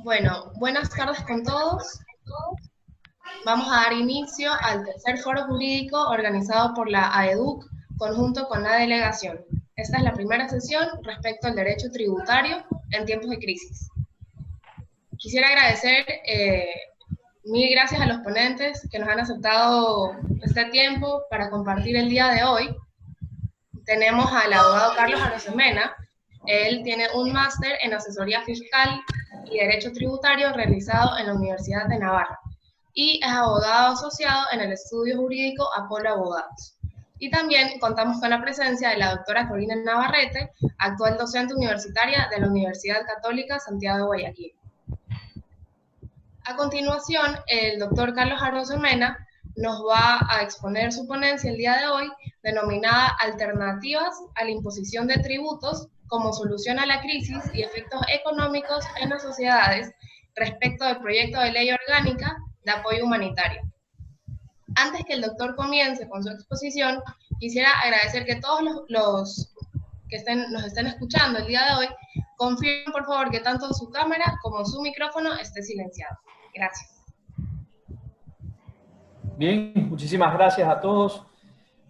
Bueno, buenas tardes con todos. Vamos a dar inicio al tercer foro jurídico organizado por la AEDUC, conjunto con la delegación. Esta es la primera sesión respecto al derecho tributario en tiempos de crisis. Quisiera agradecer, mil gracias a los ponentes que nos han aceptado este tiempo para compartir el día de hoy. Tenemos al abogado Carlos Arosemena. Él tiene un máster en asesoría fiscal y derecho tributario realizado en la Universidad de Navarra y es abogado asociado en el estudio jurídico Apolo Abogados. Y también contamos con la presencia de la doctora Corina Navarrete, actual docente universitaria de la Universidad Católica Santiago de Guayaquil. A continuación, el doctor Carlos Arosemena nos va a exponer su ponencia el día de hoy, denominada Alternativas a la imposición de tributos como solución a la crisis y efectos económicos en las sociedades respecto del proyecto de ley orgánica de apoyo humanitario. Antes que el doctor comience con su exposición, quisiera agradecer que todos los que nos estén escuchando el día de hoy, confirmen por favor que tanto su cámara como su micrófono esté silenciado. Gracias. Bien, muchísimas gracias a todos.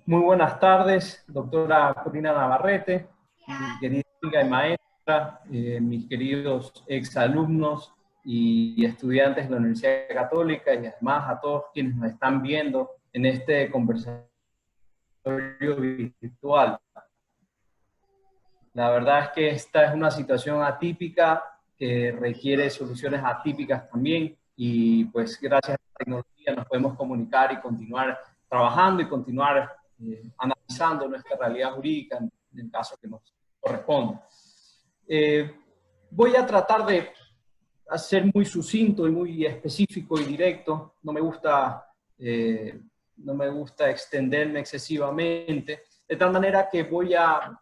Muy buenas tardes, doctora Corina Navarrete, mi querida amiga y maestra, mis queridos exalumnos y estudiantes de la Universidad Católica, y además a todos quienes nos están viendo en este conversatorio virtual. La verdad es que esta es una situación atípica que requiere soluciones atípicas también, y pues gracias a la tecnología nos podemos comunicar y continuar trabajando y continuar analizando nuestra realidad jurídica en el caso que nos corresponde. Voy a tratar de ser muy sucinto y muy específico y directo. No me gusta extenderme excesivamente, de tal manera que voy a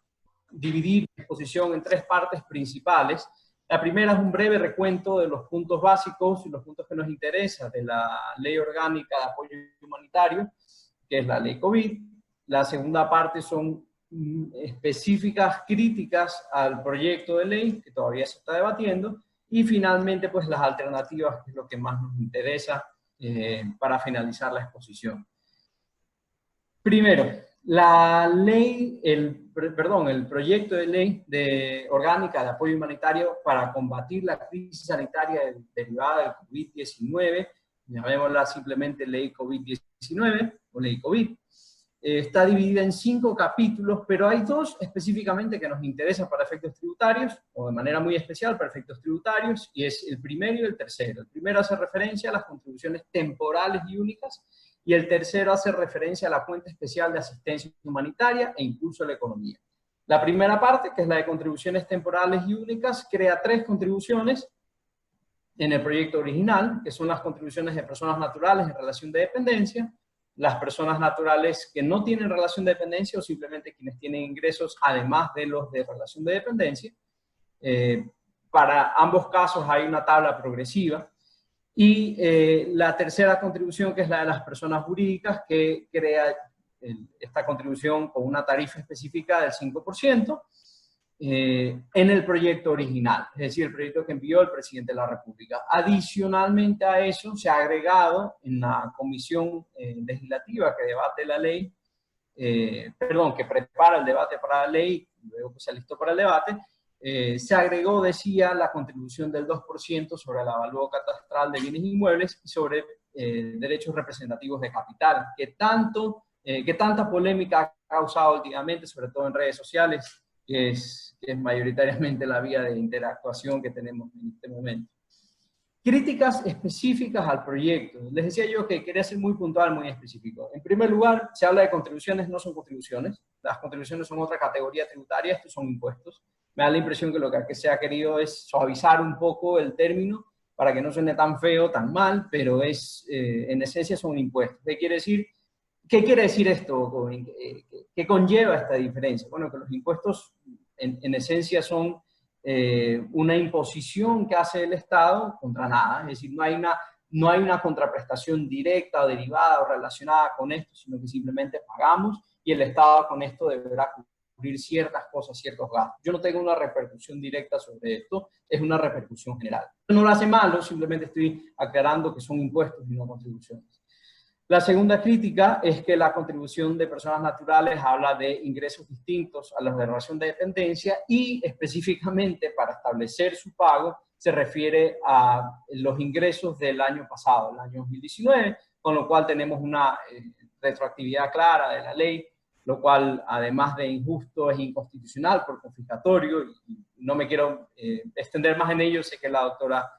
dividir la exposición en tres partes principales. La primera es un breve recuento de los puntos básicos y los puntos que nos interesan de la Ley Orgánica de Apoyo Humanitario, que es la Ley COVID. La segunda parte son específicas críticas al proyecto de ley, que todavía se está debatiendo. Y finalmente, pues las alternativas, que es lo que más nos interesa para finalizar la exposición. Primero, el proyecto de ley orgánica de apoyo humanitario para combatir la crisis sanitaria derivada del COVID-19, llamémosla simplemente ley COVID-19 o ley COVID, está dividida en 5 capítulos, pero hay 2 específicamente que nos interesan para efectos tributarios, o de manera muy especial para efectos tributarios, y es el primero y el tercero. El primero hace referencia a las contribuciones temporales y únicas, y el tercero hace referencia a la cuenta especial de asistencia humanitaria e impulso a la economía. La primera parte, que es la de contribuciones temporales y únicas, crea 3 contribuciones en el proyecto original, que son las contribuciones de personas naturales en relación de dependencia, las personas naturales que no tienen relación de dependencia o simplemente quienes tienen ingresos además de los de relación de dependencia. Para ambos casos hay una tabla progresiva. Y la tercera contribución, que es la de las personas jurídicas, que crea esta contribución con una tarifa específica del 5% en el proyecto original, es decir, el proyecto que envió el presidente de la República. Adicionalmente a eso, se ha agregado en la comisión legislativa que debate la ley, que prepara el debate para la ley, luego que se alistó para el debate, se agregó, decía, la contribución del 2% sobre el avalúo catastral de bienes inmuebles y sobre derechos representativos de capital, que tanta polémica ha causado últimamente, sobre todo en redes sociales, que es mayoritariamente la vía de interactuación que tenemos en este momento. Críticas específicas al proyecto. Les decía yo que quería ser muy puntual, muy específico. En primer lugar, se habla de contribuciones, no son contribuciones. Las contribuciones son otra categoría tributaria, estos son impuestos. Me da la impresión que lo que se ha querido es suavizar un poco el término para que no suene tan feo, tan mal, pero en esencia son impuestos. ¿Qué quiere decir? ¿Qué quiere decir esto? ¿Qué conlleva esta diferencia? Bueno, que los impuestos en esencia son una imposición que hace el Estado contra nada, es decir, no hay una contraprestación directa o derivada o relacionada con esto, sino que simplemente pagamos y el Estado con esto deberá cubrir ciertas cosas, ciertos gastos. Yo no tengo una repercusión directa sobre esto, es una repercusión general. No lo hace malo, simplemente estoy aclarando que son impuestos y no contribuciones. La segunda crítica es que la contribución de personas naturales habla de ingresos distintos a los de relación de dependencia y específicamente para establecer su pago se refiere a los ingresos del año pasado, el año 2019, con lo cual tenemos una retroactividad clara de la ley, lo cual además de injusto es inconstitucional por confiscatorio y no me quiero extender más en ello, sé que la doctora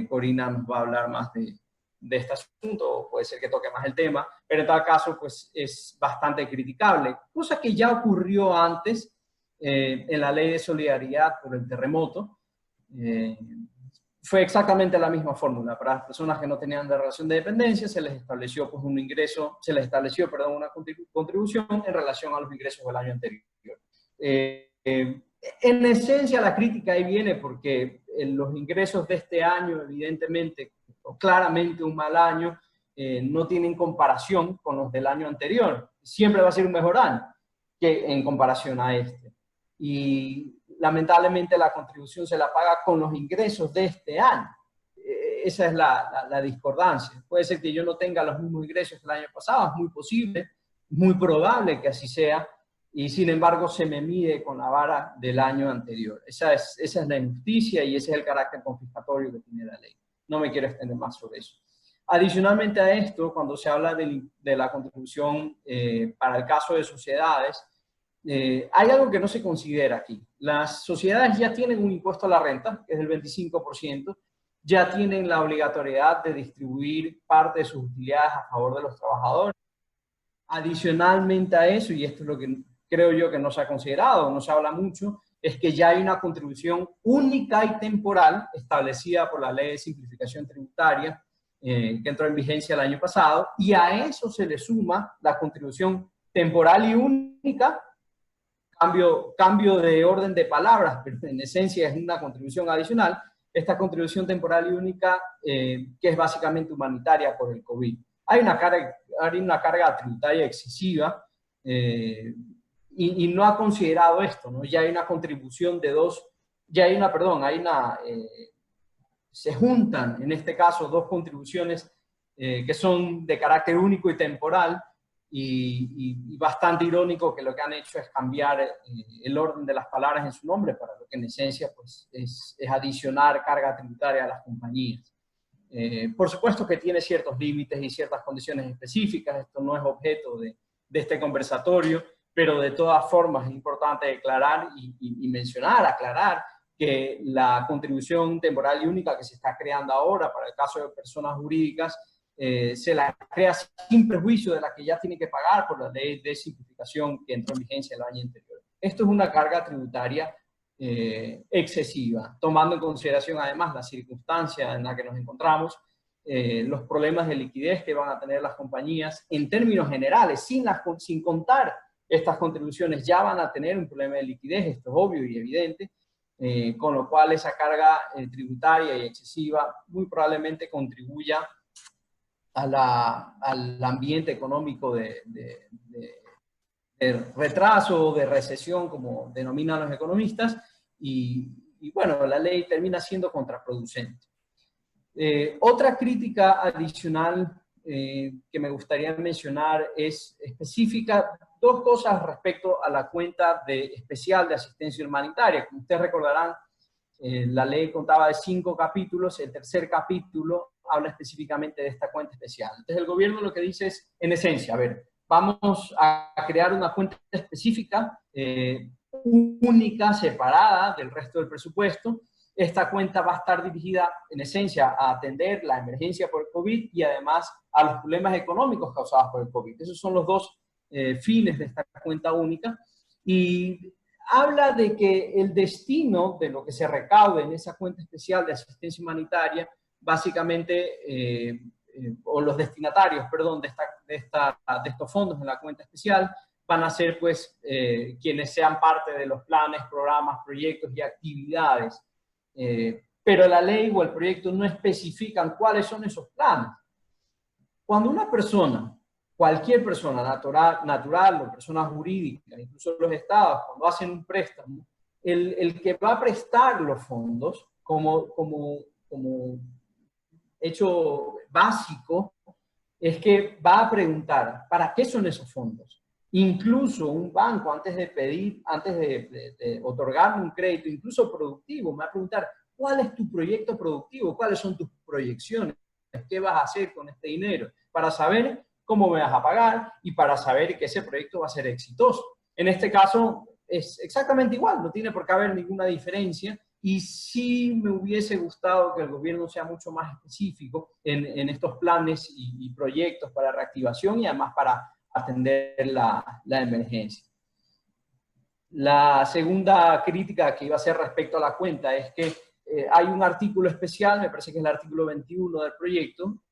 Corina nos va a hablar más de este asunto, o puede ser que toque más el tema, pero en tal caso pues es bastante criticable, cosa que ya ocurrió antes en la ley de solidaridad por el terremoto. Fue exactamente la misma fórmula. Para las personas que no tenían de relación de dependencia se les estableció pues un ingreso, se les estableció, perdón, una contribución en relación a los ingresos del año anterior. En esencia la crítica ahí viene porque los ingresos de este año evidentemente, claramente un mal año, no tienen comparación con los del año anterior. Siempre va a ser un mejor año que en comparación a este. Y lamentablemente la contribución se la paga con los ingresos de este año. Esa es la discordancia. Puede ser que yo no tenga los mismos ingresos que el año pasado, es muy posible, muy probable que así sea, y sin embargo se me mide con la vara del año anterior. Esa es la injusticia y ese es el carácter confiscatorio que tiene la ley. No me quiero extender más sobre eso. Adicionalmente a esto, cuando se habla de la contribución para el caso de sociedades, hay algo que no se considera aquí. Las sociedades ya tienen un impuesto a la renta, que es del 25%, ya tienen la obligatoriedad de distribuir parte de sus utilidades a favor de los trabajadores. Adicionalmente a eso, y esto es lo que creo yo que no se ha considerado, no se habla mucho, es que ya hay una contribución única y temporal establecida por la Ley de Simplificación Tributaria, que entró en vigencia el año pasado, y a eso se le suma la contribución temporal y única, cambio de orden de palabras, pero en esencia es una contribución adicional, esta contribución temporal y única, que es básicamente humanitaria por el COVID. Hay una carga tributaria excesiva, y no ha considerado esto, ¿no? Ya hay una contribución de se juntan en este caso dos contribuciones que son de carácter único y temporal, y bastante irónico que lo que han hecho es cambiar el orden de las palabras en su nombre, para lo que en esencia pues, es adicionar carga tributaria a las compañías. Por supuesto que tiene ciertos límites y ciertas condiciones específicas, esto no es objeto de este conversatorio, pero de todas formas es importante declarar y mencionar, aclarar que la contribución temporal y única que se está creando ahora para el caso de personas jurídicas se la crea sin perjuicio de la que ya tiene que pagar por la ley de simplificación que entró en vigencia el año anterior. Esto es una carga tributaria excesiva, tomando en consideración además la circunstancia en la que nos encontramos, los problemas de liquidez que van a tener las compañías en términos generales, sin contar estas contribuciones, ya van a tener un problema de liquidez, esto es obvio y evidente, con lo cual esa carga tributaria y excesiva muy probablemente contribuya al ambiente económico de retraso o de recesión, como denominan los economistas, y bueno, la ley termina siendo contraproducente. Otra crítica adicional que me gustaría mencionar es específica, dos cosas respecto a la cuenta especial de asistencia humanitaria. Como ustedes recordarán, la ley contaba de 5 capítulos, el tercer capítulo habla específicamente de esta cuenta especial. Entonces el gobierno lo que dice es, en esencia, a ver, vamos a crear una cuenta específica, única, separada del resto del presupuesto. Esta cuenta va a estar dirigida, en esencia, a atender la emergencia por el COVID y además a los problemas económicos causados por el COVID. Esos son los dos fines de esta cuenta única. Y habla de que el destino de lo que se recaude en esa cuenta especial de asistencia humanitaria, básicamente, o los destinatarios, perdón, de estos fondos en la cuenta especial, van a ser pues quienes sean parte de los planes, programas, proyectos y actividades. Pero la ley o el proyecto no especifican cuáles son esos planes. Cuando una persona cualquier persona natural o persona jurídica, incluso los estados, cuando hacen un préstamo, el que va a prestar los fondos como hecho básico es que va a preguntar, ¿para qué son esos fondos? Incluso un banco, antes de otorgarme un crédito, incluso productivo, me va a preguntar, ¿cuál es tu proyecto productivo? ¿Cuáles son tus proyecciones? ¿Qué vas a hacer con este dinero? Para saber cómo me vas a pagar y para saber que ese proyecto va a ser exitoso. En este caso es exactamente igual, no tiene por qué haber ninguna diferencia. Y sí me hubiese gustado que el gobierno sea mucho más específico en estos planes y proyectos para reactivación y además para atender la emergencia. La segunda crítica que iba a hacer respecto a la cuenta es que hay un artículo especial, me parece que es el artículo 21 del proyecto,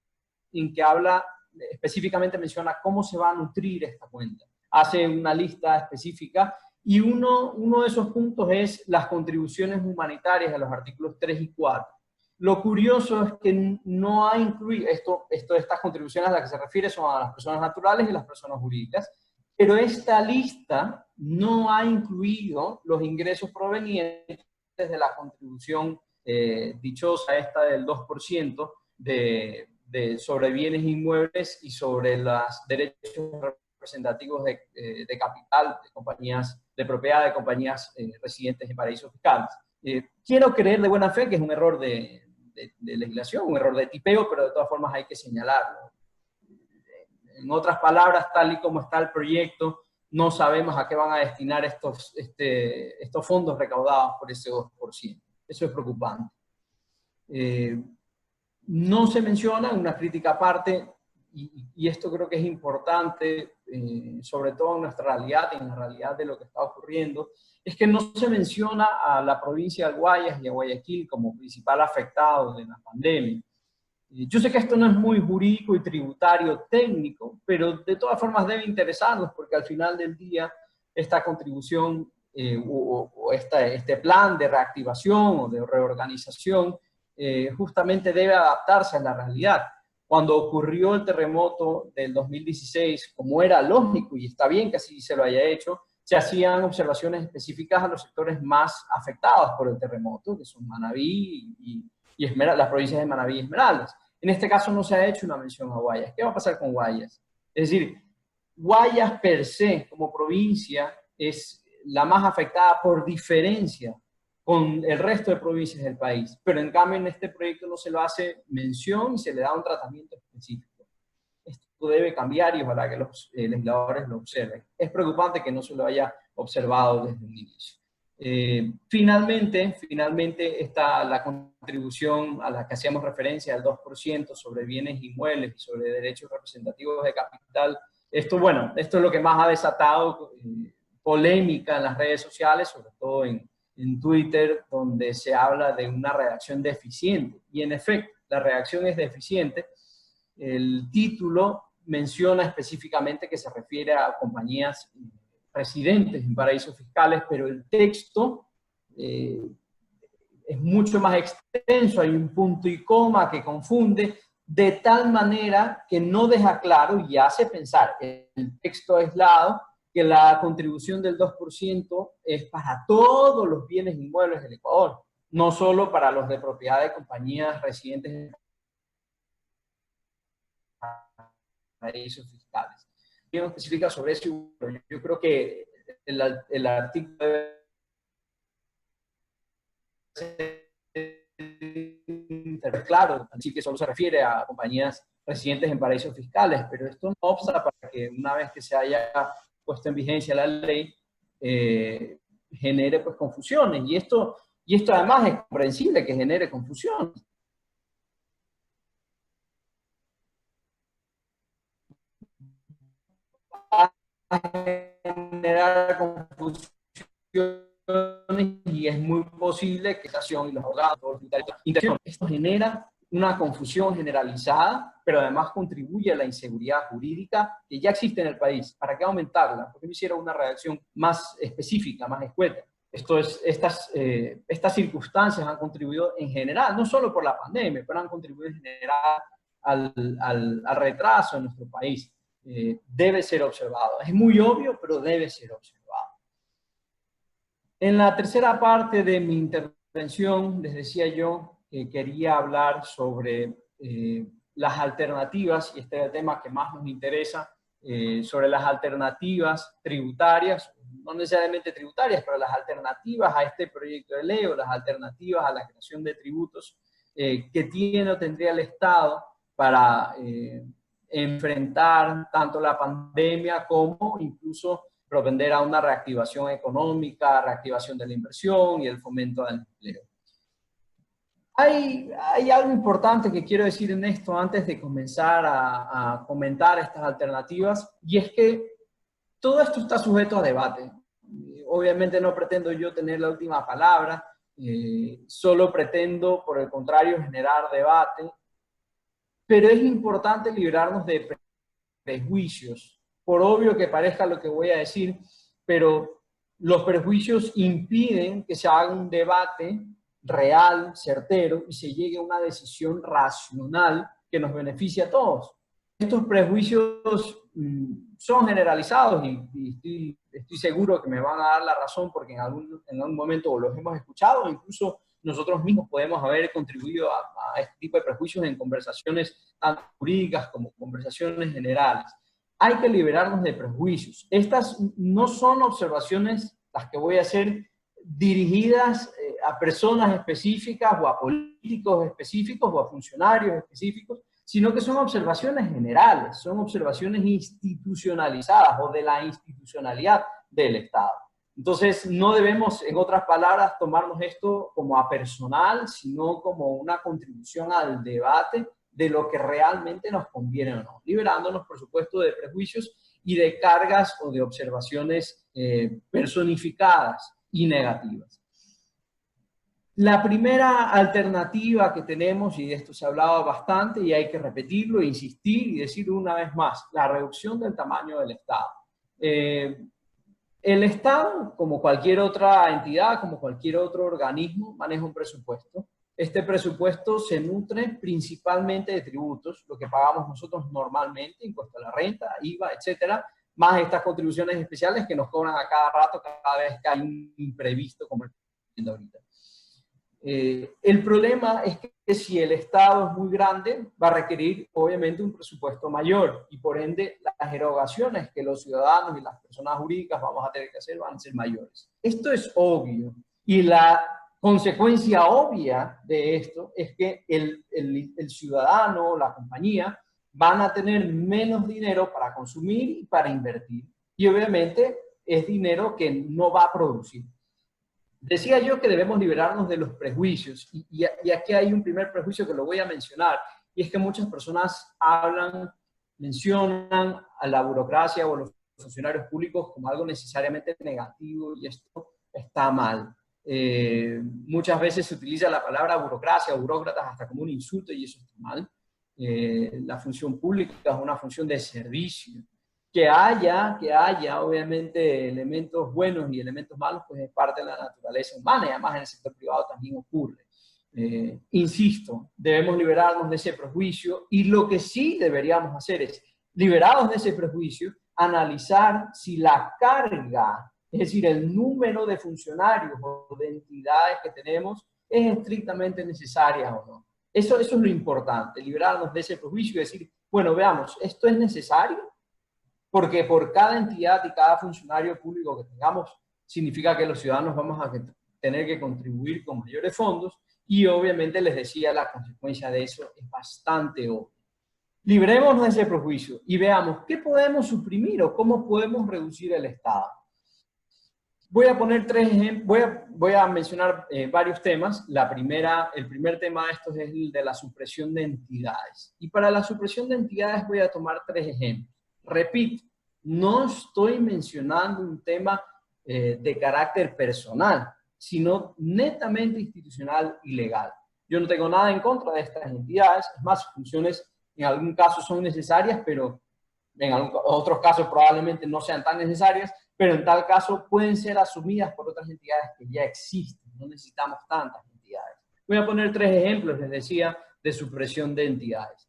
en que habla, específicamente menciona cómo se va a nutrir esta cuenta. Hace una lista específica y uno de esos puntos es las contribuciones humanitarias de los artículos 3 y 4. Lo curioso es que no ha incluido, estas contribuciones a las que se refiere son a las personas naturales y las personas jurídicas, pero esta lista no ha incluido los ingresos provenientes de la contribución dichosa esta del 2% sobre bienes inmuebles y sobre los derechos representativos de capital de compañías, de propiedad de compañías residentes en paraísos fiscales. Quiero creer de buena fe que es un error de legislación, un error de tipeo, pero de todas formas hay que señalarlo. En otras palabras, tal y como está el proyecto, no sabemos a qué van a destinar estos fondos recaudados por ese 2%. Eso es preocupante. No se menciona, una crítica aparte, y esto creo que es importante, sobre todo en nuestra realidad y en la realidad de lo que está ocurriendo, es que no se menciona a la provincia de Guayas y a Guayaquil como principal afectado de la pandemia. Yo sé que esto no es muy jurídico y tributario técnico, pero de todas formas debe interesarnos porque al final del día esta contribución este plan de reactivación o de reorganización justamente debe adaptarse a la realidad. Cuando ocurrió el terremoto del 2016, como era lógico y está bien que así se lo haya hecho, se hacían observaciones específicas a los sectores más afectados por el terremoto, que son Manabí y las provincias de Manabí y Esmeraldas. En este caso no se ha hecho una mención a Guayas. ¿Qué va a pasar con Guayas? Es decir, Guayas per se, como provincia, es la más afectada por diferencia con el resto de provincias del país. Pero en cambio en este proyecto no se lo hace mención y se le da un tratamiento específico. Esto debe cambiar y ojalá que los legisladores lo observen. Es preocupante que no se lo haya observado desde un inicio. Finalmente está la contribución a la que hacíamos referencia, al 2% sobre bienes inmuebles y sobre derechos representativos de capital. Esto es lo que más ha desatado polémica en las redes sociales, sobre todo en Twitter, donde se habla de una redacción deficiente. Y en efecto, la redacción es deficiente. El título menciona específicamente que se refiere a compañías residentes en paraísos fiscales, pero el texto es mucho más extenso, hay un punto y coma que confunde, de tal manera que no deja claro y hace pensar el texto aislado que la contribución del 2% es para todos los bienes inmuebles del Ecuador, no solo para los de propiedad de compañías residentes en paraísos fiscales. No especifica sobre eso, pero yo creo que el artículo debe ser claro, así que solo se refiere a compañías residentes en paraísos fiscales, pero esto no obsta para que una vez que se haya puesto en vigencia la ley, genere pues confusiones, y esto además es comprensible que genere confusión. A generar confusión y es muy posible que y los abogados, esto genera una confusión generalizada, pero además contribuye a la inseguridad jurídica que ya existe en el país. ¿Para qué aumentarla? ¿Por qué no hiciera una redacción más específica, más escueta? Estas circunstancias han contribuido en general, no solo por la pandemia, pero han contribuido en general al retraso en nuestro país. debe ser observado. Es muy obvio, pero debe ser observado. En la tercera parte de mi intervención, les decía yo que quería hablar sobre las alternativas, y este es el tema que más nos interesa, sobre las alternativas tributarias, no necesariamente tributarias, pero las alternativas a este proyecto de ley o las alternativas a la creación de tributos que tiene o tendría el Estado para enfrentar tanto la pandemia como incluso propender a una reactivación económica, reactivación de la inversión y el fomento del empleo. Hay algo importante que quiero decir en esto antes de comenzar a comentar estas alternativas, y es que todo esto está sujeto a debate. Obviamente no pretendo yo tener la última palabra, solo pretendo, por el contrario, generar debate, pero es importante librarnos de prejuicios. Por obvio que parezca lo que voy a decir, pero los prejuicios impiden que se haga un debate real, certero, y se llegue a una decisión racional que nos beneficie a todos. Estos prejuicios son generalizados y estoy seguro que me van a dar la razón porque en algún momento los hemos escuchado, o incluso nosotros mismos podemos haber contribuido a este tipo de prejuicios en conversaciones tanto jurídicas como conversaciones generales. Hay que liberarnos de prejuicios. Estas no son observaciones las que voy a hacer dirigidas a personas específicas o a políticos específicos o a funcionarios específicos, sino que son observaciones generales, son observaciones institucionalizadas o de la institucionalidad del Estado. Entonces, no debemos, en otras palabras, tomarnos esto como a personal, sino como una contribución al debate de lo que realmente nos conviene o no, liberándonos, por supuesto, de prejuicios y de cargas o de observaciones personificadas y negativas. La primera alternativa que tenemos, y de esto se ha hablado bastante y hay que repetirlo, insistir y decirlo una vez más, la reducción del tamaño del Estado. El Estado, como cualquier otra entidad, como cualquier otro organismo, maneja un presupuesto. Este presupuesto se nutre principalmente de tributos, lo que pagamos nosotros normalmente, impuesto a la renta, IVA, etcétera, más estas contribuciones especiales que nos cobran a cada rato, cada vez que hay un imprevisto como el que estamos viendo ahorita. El problema es que si el Estado es muy grande, va a requerir obviamente un presupuesto mayor y por ende las erogaciones que los ciudadanos y las personas jurídicas vamos a tener que hacer van a ser mayores. Esto es obvio y la consecuencia obvia de esto es que el ciudadano, la compañía, van a tener menos dinero para consumir y para invertir. Y obviamente es dinero que no va a producir. Decía yo que debemos liberarnos de los prejuicios, y aquí hay un primer prejuicio que lo voy a mencionar, y es que muchas personas mencionan a la burocracia o a los funcionarios públicos como algo necesariamente negativo, y esto está mal. Muchas veces se utiliza la palabra burocracia o burócratas hasta como un insulto, y eso está mal. La función pública es una función de servicio. Que haya obviamente elementos buenos y elementos malos, pues es parte de la naturaleza humana y además en el sector privado también ocurre. Insisto, debemos liberarnos de ese prejuicio y lo que sí deberíamos hacer es, liberados de ese prejuicio, analizar si la carga, es decir, el número de funcionarios o de entidades que tenemos es estrictamente necesaria o no. Eso es lo importante, liberarnos de ese prejuicio y decir, bueno, veamos, ¿esto es necesario? Porque por cada entidad y cada funcionario público que tengamos, significa que los ciudadanos vamos a tener que contribuir con mayores fondos y obviamente les decía, la consecuencia de eso es bastante obvia. Librémonos de ese prejuicio y veamos qué podemos suprimir o cómo podemos reducir el Estado. Voy a poner tres ejemplos, voy a mencionar varios temas. El primer tema de estos es el de la supresión de entidades. Y para la supresión de entidades voy a tomar tres ejemplos. Repito, no estoy mencionando un tema de carácter personal, sino netamente institucional y legal. Yo no tengo nada en contra de estas entidades, es más, sus funciones en algún caso son necesarias, pero en otros casos probablemente no sean tan necesarias, pero en tal caso pueden ser asumidas por otras entidades que ya existen, no necesitamos tantas entidades. Voy a poner tres ejemplos, les decía, de supresión de entidades.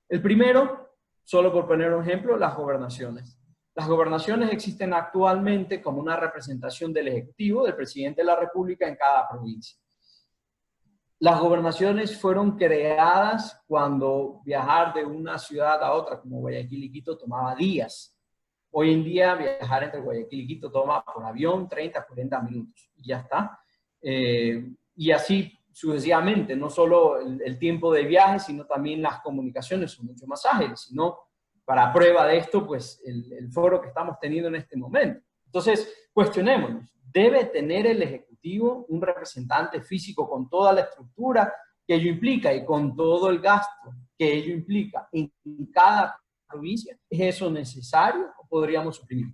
El primero Solo por poner un ejemplo, las gobernaciones. Las gobernaciones existen actualmente como una representación del Ejecutivo, del presidente de la República en cada provincia. Las gobernaciones fueron creadas cuando viajar de una ciudad a otra, como Guayaquil y Quito, tomaba días. Hoy en día viajar entre Guayaquil y Quito toma por avión 30, 40 minutos y ya está. Y así sucesivamente, no solo el tiempo de viaje, sino también las comunicaciones son mucho más ágiles, sino para prueba de esto, pues el foro que estamos teniendo en este momento. Entonces, cuestionémonos, ¿debe tener el Ejecutivo un representante físico con toda la estructura que ello implica y con todo el gasto que ello implica en cada provincia? ¿Es eso necesario o podríamos suprimirlo?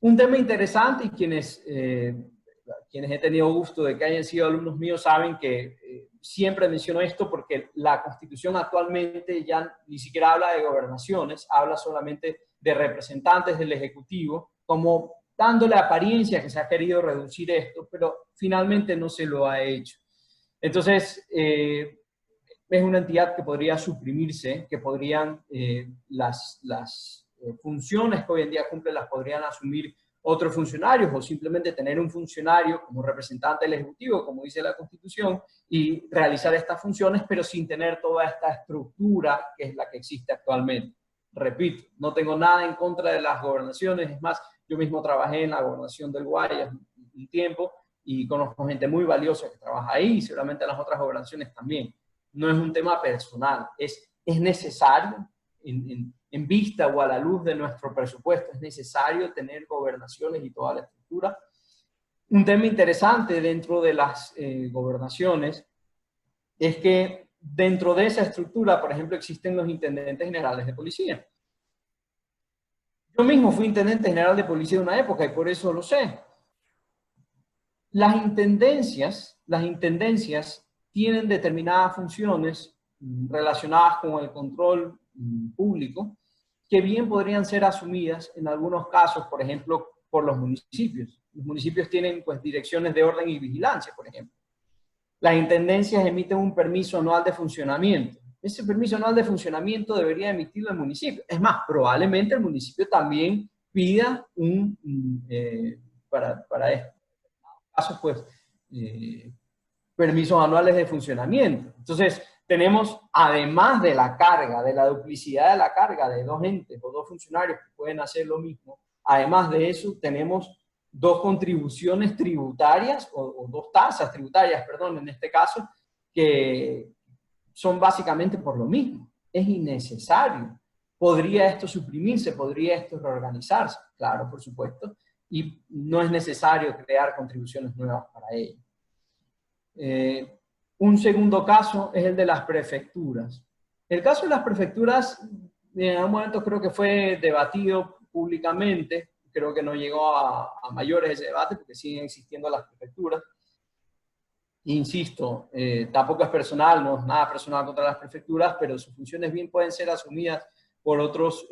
Un tema interesante, y quienes he tenido gusto de que hayan sido alumnos míos saben que siempre menciono esto porque la Constitución actualmente ya ni siquiera habla de gobernaciones, habla solamente de representantes del Ejecutivo, como dándole apariencia que se ha querido reducir esto, pero finalmente no se lo ha hecho. Entonces, es una entidad que podría suprimirse, que podrían las funciones que hoy en día cumple las podrían asumir otros funcionarios o simplemente tener un funcionario como representante del Ejecutivo, como dice la Constitución, y realizar estas funciones, pero sin tener toda esta estructura que es la que existe actualmente. Repito, no tengo nada en contra de las gobernaciones, es más, yo mismo trabajé en la gobernación del Guayas un tiempo y conozco gente muy valiosa que trabaja ahí y seguramente en las otras gobernaciones también. No es un tema personal, es necesario en vista o a la luz de nuestro presupuesto, es necesario tener gobernaciones y toda la estructura. Un tema interesante dentro de las gobernaciones es que dentro de esa estructura, por ejemplo, existen los intendentes generales de policía. Yo mismo fui intendente general de policía de una época y por eso lo sé. Las intendencias tienen determinadas funciones relacionadas con el control público que bien podrían ser asumidas en algunos casos, por ejemplo, por los municipios. Los municipios tienen pues direcciones de orden y vigilancia, por ejemplo. Las intendencias emiten un permiso anual de funcionamiento. Ese permiso anual de funcionamiento debería emitirlo el municipio. Es más, probablemente el municipio también pida para estos casos, pues, permisos anuales de funcionamiento. Entonces, tenemos, además de la carga, de la duplicidad de la carga de dos entes o dos funcionarios que pueden hacer lo mismo, además de eso, tenemos dos contribuciones tributarias, o dos tasas tributarias, perdón, en este caso, que son básicamente por lo mismo. Es innecesario. ¿Podría esto suprimirse? ¿Podría esto reorganizarse? Claro, por supuesto. Y no es necesario crear contribuciones nuevas para ello. Un segundo caso es el de las prefecturas. El caso de las prefecturas, en algún momento creo que fue debatido públicamente, creo que no llegó a mayores ese debate porque siguen existiendo las prefecturas. Insisto, tampoco es personal, no es nada personal contra las prefecturas, pero sus funciones bien pueden ser asumidas por otros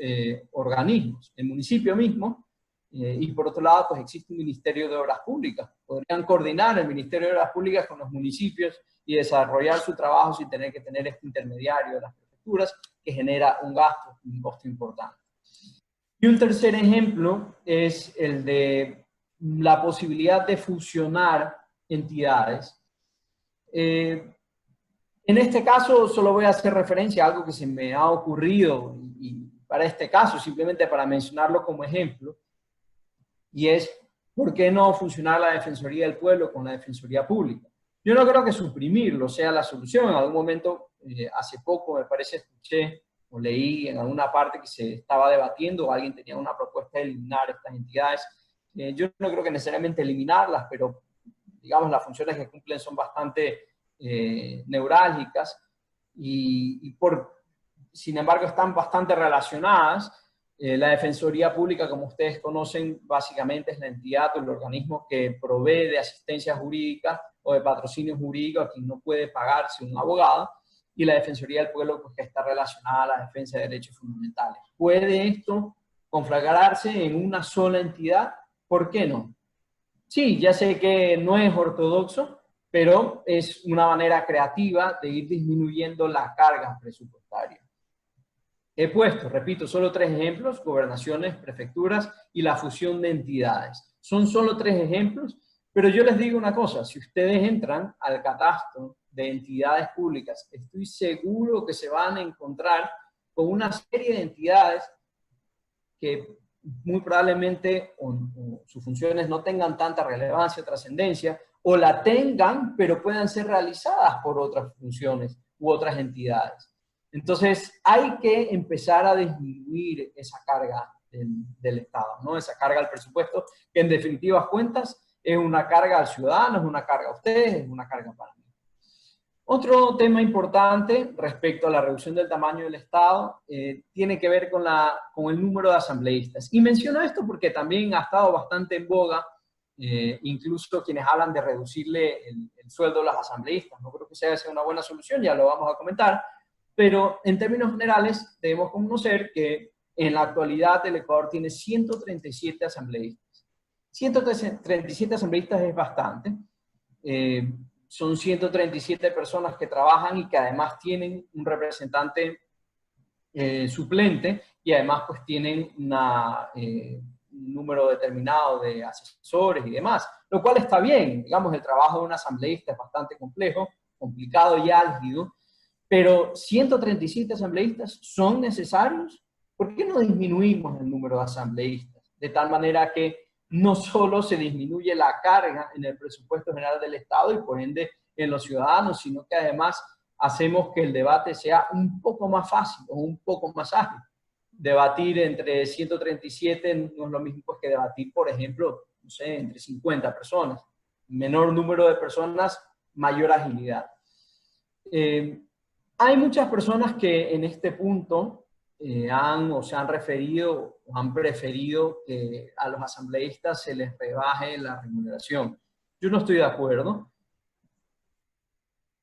organismos. El municipio mismo, y por otro lado, pues existe un Ministerio de Obras Públicas. Podrían coordinar el Ministerio de Obras Públicas con los municipios y desarrollar su trabajo sin tener que tener este intermediario de las prefecturas que genera un gasto, un costo importante. Y un tercer ejemplo es el de la posibilidad de fusionar entidades. En este caso solo voy a hacer referencia a algo que se me ha ocurrido y para este caso, simplemente para mencionarlo como ejemplo, y es, ¿por qué no fusionar la Defensoría del Pueblo con la Defensoría Pública? Yo no creo que suprimirlo sea la solución. En algún momento, hace poco, me parece, escuché o leí en alguna parte que se estaba debatiendo, o alguien tenía una propuesta de eliminar estas entidades. Yo no creo que necesariamente eliminarlas, pero digamos las funciones que cumplen son bastante neurálgicas sin embargo están bastante relacionadas. La Defensoría Pública, como ustedes conocen, básicamente es la entidad o el organismo que provee de asistencia jurídica o de patrocinio jurídico a quien no puede pagarse un abogado, y la Defensoría del Pueblo, pues, que está relacionada a la defensa de derechos fundamentales. ¿Puede esto conflagrarse en una sola entidad? ¿Por qué no? Sí, ya sé que no es ortodoxo, pero es una manera creativa de ir disminuyendo la carga presupuestaria. He puesto, repito, solo 3 ejemplos: gobernaciones, prefecturas y la fusión de entidades. Son solo 3 ejemplos, pero yo les digo una cosa: si ustedes entran al catastro de entidades públicas, estoy seguro que se van a encontrar con una serie de entidades que muy probablemente o sus funciones no tengan tanta relevancia o trascendencia, o la tengan, pero puedan ser realizadas por otras funciones u otras entidades. Entonces, hay que empezar a disminuir esa carga del Estado, ¿no? Esa carga al presupuesto, que en definitivas cuentas es una carga al ciudadano, es una carga a ustedes, es una carga para mí. Otro tema importante respecto a la reducción del tamaño del Estado tiene que ver con el número de asambleístas. Y menciono esto porque también ha estado bastante en boga, incluso quienes hablan de reducirle el sueldo a los asambleístas. No creo que sea una buena solución, ya lo vamos a comentar, pero en términos generales debemos conocer que en la actualidad el Ecuador tiene 137 asambleístas. 137 asambleístas es bastante. Son 137 personas que trabajan y que además tienen un representante suplente, y además pues tienen un número determinado de asesores y demás, lo cual está bien. Digamos, el trabajo de un asambleísta es bastante complejo, complicado y álgido, pero 137 asambleístas son necesarios. ¿Por qué no disminuimos el número de asambleístas? De tal manera que no solo se disminuye la carga en el presupuesto general del Estado y por ende en los ciudadanos, sino que además hacemos que el debate sea un poco más fácil o un poco más ágil. Debatir entre 137 no es lo mismo pues que debatir, por ejemplo, no sé, entre 50 personas. Menor número de personas, mayor agilidad. Hay muchas personas que en este punto se han referido o han preferido que a los asambleístas se les rebaje la remuneración. Yo no estoy de acuerdo,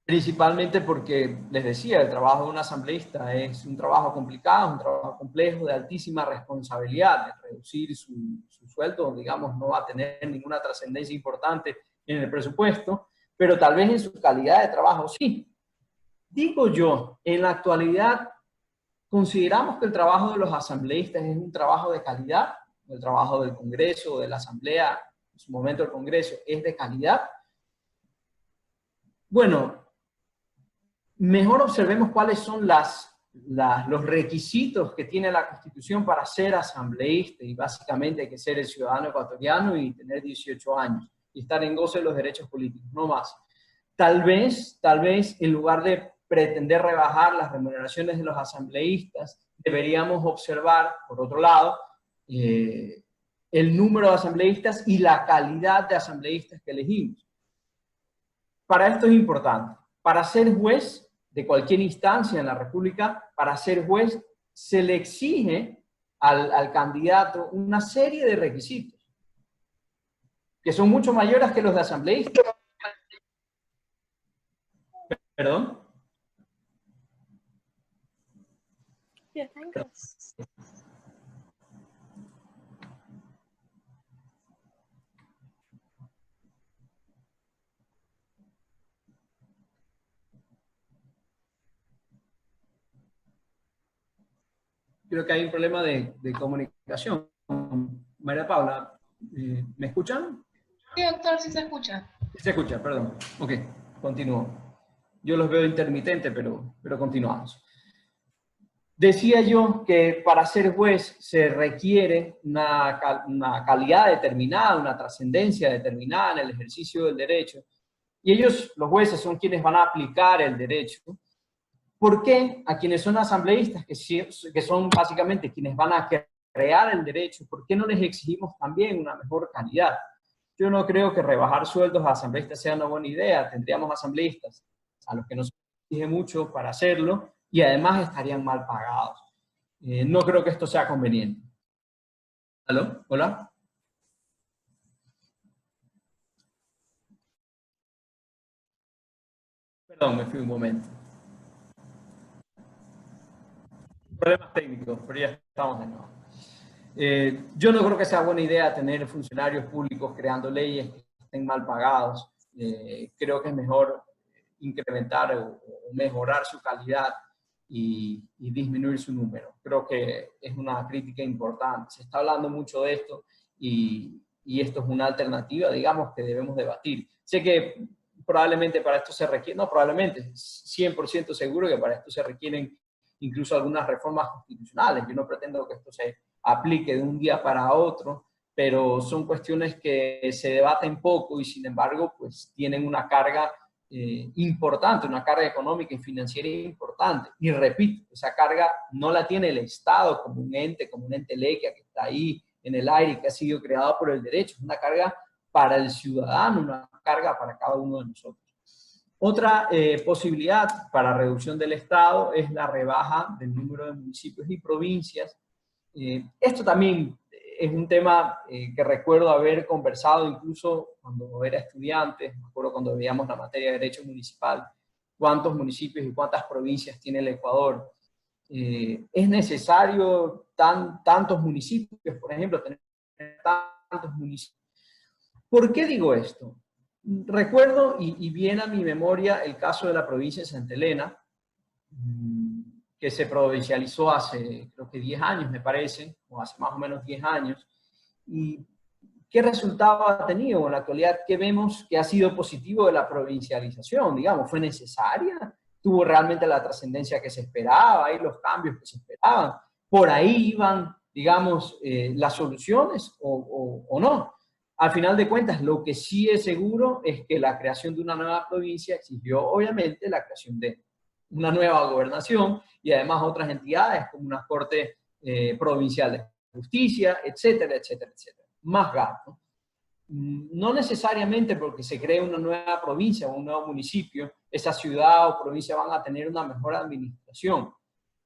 principalmente porque, les decía, el trabajo de un asambleísta es un trabajo complicado, un trabajo complejo, de altísima responsabilidad. De reducir su sueldo, digamos, no va a tener ninguna trascendencia importante en el presupuesto, pero tal vez en su calidad de trabajo sí. Digo yo, en la actualidad, ¿consideramos que el trabajo de los asambleístas es un trabajo de calidad? ¿El trabajo del Congreso, de la Asamblea, en su momento el Congreso, es de calidad? Bueno, mejor observemos cuáles son los requisitos que tiene la Constitución para ser asambleísta, y básicamente hay que ser el ciudadano ecuatoriano y tener 18 años y estar en goce de los derechos políticos, no más. Tal vez, en lugar de pretender rebajar las remuneraciones de los asambleístas, deberíamos observar, por otro lado, el número de asambleístas y la calidad de asambleístas que elegimos. Para esto es importante. Para ser juez de cualquier instancia en la República, para ser juez se le exige al candidato una serie de requisitos que son mucho mayores que los de asambleístas. ¿Perdón? Yeah, thanks. Creo que hay un problema de comunicación. María Paula, ¿me escuchan? Sí, doctor, sí se escucha. Sí se escucha, perdón. Ok, continúo. Yo los veo intermitentes, pero continuamos. Decía yo que para ser juez se requiere una calidad determinada, una trascendencia determinada en el ejercicio del derecho. Y ellos, los jueces, son quienes van a aplicar el derecho. ¿Por qué a quienes son asambleístas, que son básicamente quienes van a crear el derecho, por qué no les exigimos también una mejor calidad? Yo no creo que rebajar sueldos a asambleístas sea una buena idea. Tendríamos asambleístas a los que nos exige mucho para hacerlo y además estarían mal pagados. No creo que esto sea conveniente. ¿Aló? ¿Hola? Perdón, me fui un momento. Problemas técnicos, pero ya estamos de nuevo. Yo no creo que sea buena idea tener funcionarios públicos creando leyes que estén mal pagados. Creo que es mejor incrementar o mejorar su calidad y disminuir su número. Creo que es una crítica importante. Se está hablando mucho de esto y esto es una alternativa, digamos, que debemos debatir. Sé que probablemente para esto se requiere, no probablemente, 100% seguro que para esto se requieren incluso algunas reformas constitucionales. Yo no pretendo que esto se aplique de un día para otro, pero son cuestiones que se debaten poco y sin embargo pues tienen una carga importante, una carga económica y financiera importante. Y repito, esa carga no la tiene el Estado como un ente lequia que está ahí en el aire, que ha sido creado por el derecho. Es una carga para el ciudadano, una carga para cada uno de nosotros. Otra posibilidad para reducción del Estado es la rebaja del número de municipios y provincias. Esto también es un tema que recuerdo haber conversado incluso cuando era estudiante, me acuerdo cuando veíamos la materia de Derecho Municipal, cuántos municipios y cuántas provincias tiene el Ecuador. ¿Es necesario tantos municipios, por ejemplo, tener tantos municipios? ¿Por qué digo esto? Recuerdo y viene a mi memoria el caso de la provincia de Santa Elena, que se provincializó hace, creo que 10 años, me parece, o hace más o menos 10 años. ¿Y qué resultado ha tenido? En la actualidad, ¿qué vemos que ha sido positivo de la provincialización? Digamos, ¿fue necesaria? ¿Tuvo realmente la trascendencia que se esperaba? ¿Hay los cambios que se esperaban? ¿Por ahí iban, digamos, las soluciones o no? Al final de cuentas, lo que sí es seguro es que la creación de una nueva provincia exigió, obviamente, la creación de una nueva gobernación y además otras entidades como una corte provincial de justicia, etcétera, etcétera, etcétera. Más gasto. No necesariamente porque se cree una nueva provincia o un nuevo municipio, esa ciudad o provincia van a tener una mejor administración.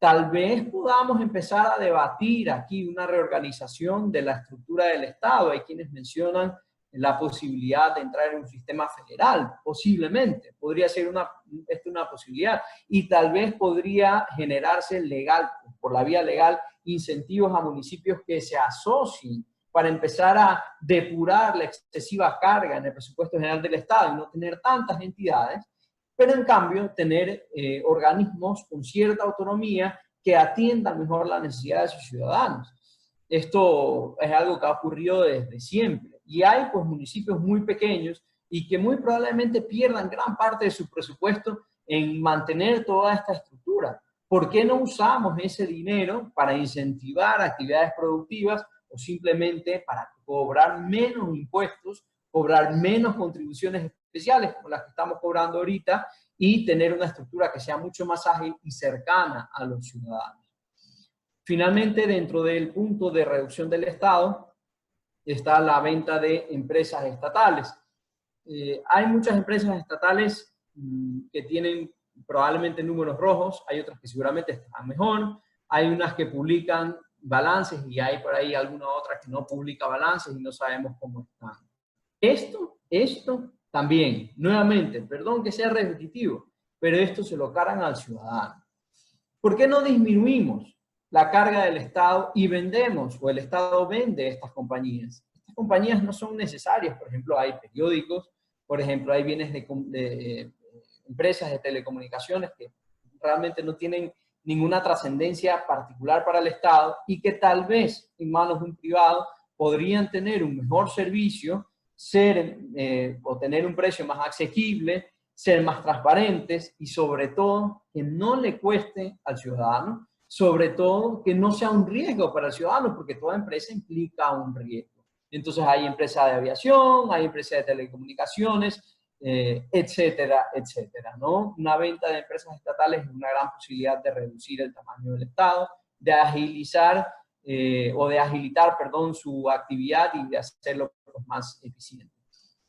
Tal vez podamos empezar a debatir aquí una reorganización de la estructura del Estado. Hay quienes mencionan la posibilidad de entrar en un sistema federal, posiblemente, podría ser una posibilidad, y tal vez podría generarse legal, por la vía legal, incentivos a municipios que se asocien para empezar a depurar la excesiva carga en el presupuesto general del Estado y no tener tantas entidades, pero en cambio tener organismos con cierta autonomía que atiendan mejor la necesidad de sus ciudadanos. Esto es algo que ha ocurrido desde siempre. Y hay pues municipios muy pequeños y que muy probablemente pierdan gran parte de su presupuesto en mantener toda esta estructura. ¿Por qué no usamos ese dinero para incentivar actividades productivas o simplemente para cobrar menos impuestos, cobrar menos contribuciones especiales como las que estamos cobrando ahorita y tener una estructura que sea mucho más ágil y cercana a los ciudadanos? Finalmente, dentro del punto de reducción del Estado, está la venta de empresas estatales. Hay muchas empresas estatales que tienen probablemente números rojos, hay otras que seguramente están mejor, hay unas que publican balances y hay por ahí alguna otra que no publica balances y no sabemos cómo están. Esto también, nuevamente, perdón que sea repetitivo, pero esto se lo cargan al ciudadano. ¿Por qué no disminuimos la carga del Estado y vendemos, o el Estado vende estas compañías? Estas compañías no son necesarias. Por ejemplo, hay periódicos, por ejemplo, hay bienes de empresas de telecomunicaciones que realmente no tienen ninguna trascendencia particular para el Estado y que tal vez en manos de un privado podrían tener un mejor servicio, o tener un precio más asequible, ser más transparentes y sobre todo que no le cueste al ciudadano, sobre todo que no sea un riesgo para el ciudadano, porque toda empresa implica un riesgo. Entonces hay empresas de aviación, hay empresas de telecomunicaciones, etcétera, etcétera, ¿no? Una venta de empresas estatales es una gran posibilidad de reducir el tamaño del Estado, de agilizar perdón, su actividad y de hacerlo más eficiente.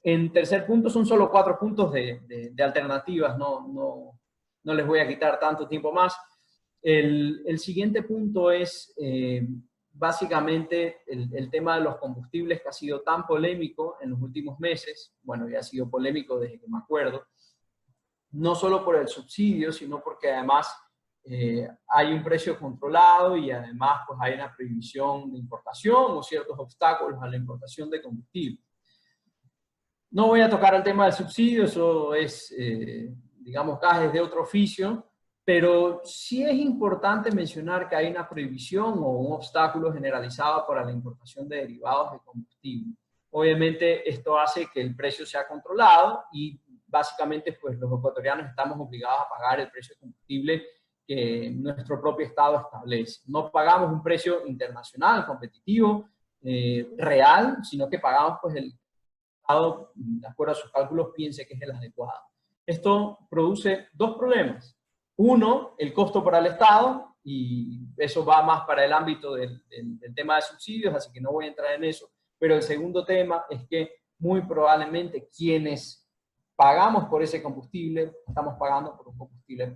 En tercer punto, son solo 4 puntos de alternativas, no les voy a quitar tanto tiempo más. El siguiente punto es básicamente el tema de los combustibles, que ha sido tan polémico en los últimos meses. Bueno, ya ha sido polémico desde que me acuerdo, no solo por el subsidio, sino porque además hay un precio controlado y además pues hay una prohibición de importación o ciertos obstáculos a la importación de combustible. No voy a tocar el tema del subsidio, eso es, digamos, gajes de otro oficio, pero sí es importante mencionar que hay una prohibición o un obstáculo generalizado para la importación de derivados de combustible. Obviamente esto hace que el precio sea controlado y básicamente pues los ecuatorianos estamos obligados a pagar el precio de combustible que nuestro propio Estado establece. No pagamos un precio internacional, competitivo, real, sino que pagamos pues el Estado, de acuerdo a sus cálculos, piense que es el adecuado. Esto produce dos problemas. Uno, el costo para el Estado, y eso va más para el ámbito del tema de subsidios, así que no voy a entrar en eso. Pero el segundo tema es que muy probablemente quienes pagamos por ese combustible, estamos pagando por un combustible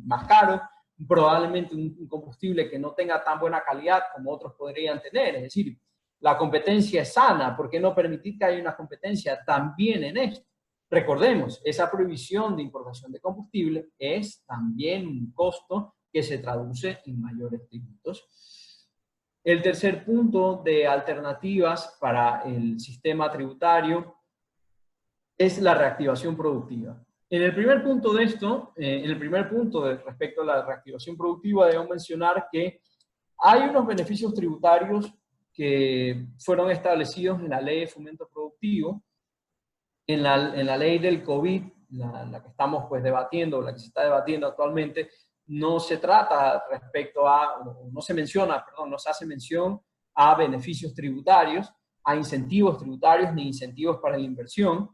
más caro, probablemente un combustible que no tenga tan buena calidad como otros podrían tener. Es decir, la competencia es sana, ¿por qué no permitir que haya una competencia también en esto? Recordemos, esa prohibición de importación de combustible es también un costo que se traduce en mayores tributos. El tercer punto de alternativas para el sistema tributario es la reactivación productiva. En el primer punto de esto, respecto a la reactivación productiva, debo mencionar que hay unos beneficios tributarios que fueron establecidos en la Ley de Fomento Productivo, en la ley del COVID, la que estamos pues debatiendo, la que se está debatiendo actualmente, no se trata respecto a, no se menciona, perdón, no se hace mención a beneficios tributarios, a incentivos tributarios ni incentivos para la inversión.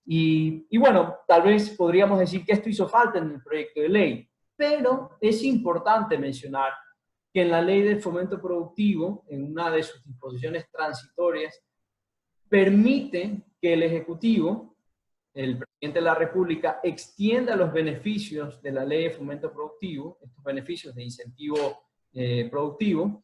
Y bueno, tal vez podríamos decir que esto hizo falta en el proyecto de ley, pero es importante mencionar que en la Ley de Fomento Productivo, en una de sus disposiciones transitorias, permite que el Ejecutivo, el presidente de la República, extienda los beneficios de la Ley de Fomento Productivo, estos beneficios de incentivo productivo,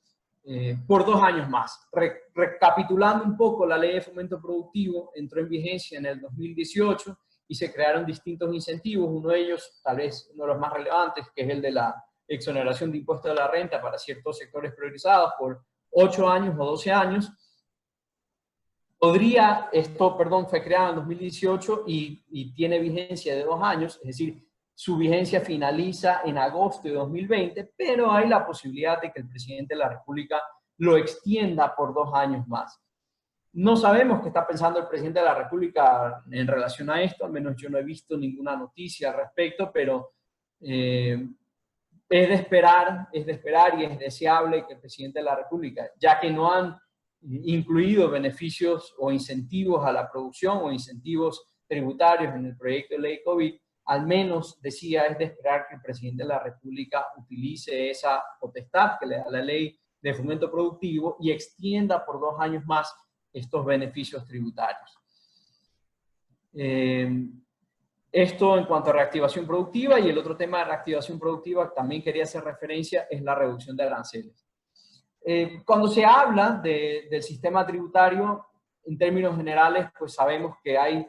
por 2 años más. Recapitulando un poco, la Ley de Fomento Productivo entró en vigencia en el 2018 y se crearon distintos incentivos, uno de ellos, tal vez uno de los más relevantes, que es el de la exoneración de impuestos de la renta para ciertos sectores priorizados por 8 años o 12 años. Fue creado en 2018 y tiene vigencia de 2 años, es decir, su vigencia finaliza en agosto de 2020, pero hay la posibilidad de que el presidente de la República lo extienda por 2 años más. No sabemos qué está pensando el presidente de la República en relación a esto, al menos yo no he visto ninguna noticia al respecto, pero es de esperar y es deseable que el presidente de la República, ya que no han incluido beneficios o incentivos a la producción o incentivos tributarios en el proyecto de ley COVID, al menos, decía, es de esperar que el presidente de la República utilice esa potestad que le da la Ley de Fomento Productivo y extienda por 2 años más estos beneficios tributarios. Esto en cuanto a reactivación productiva, y el otro tema de reactivación productiva que también quería hacer referencia es la reducción de aranceles. Cuando se habla del sistema tributario, en términos generales, pues sabemos que hay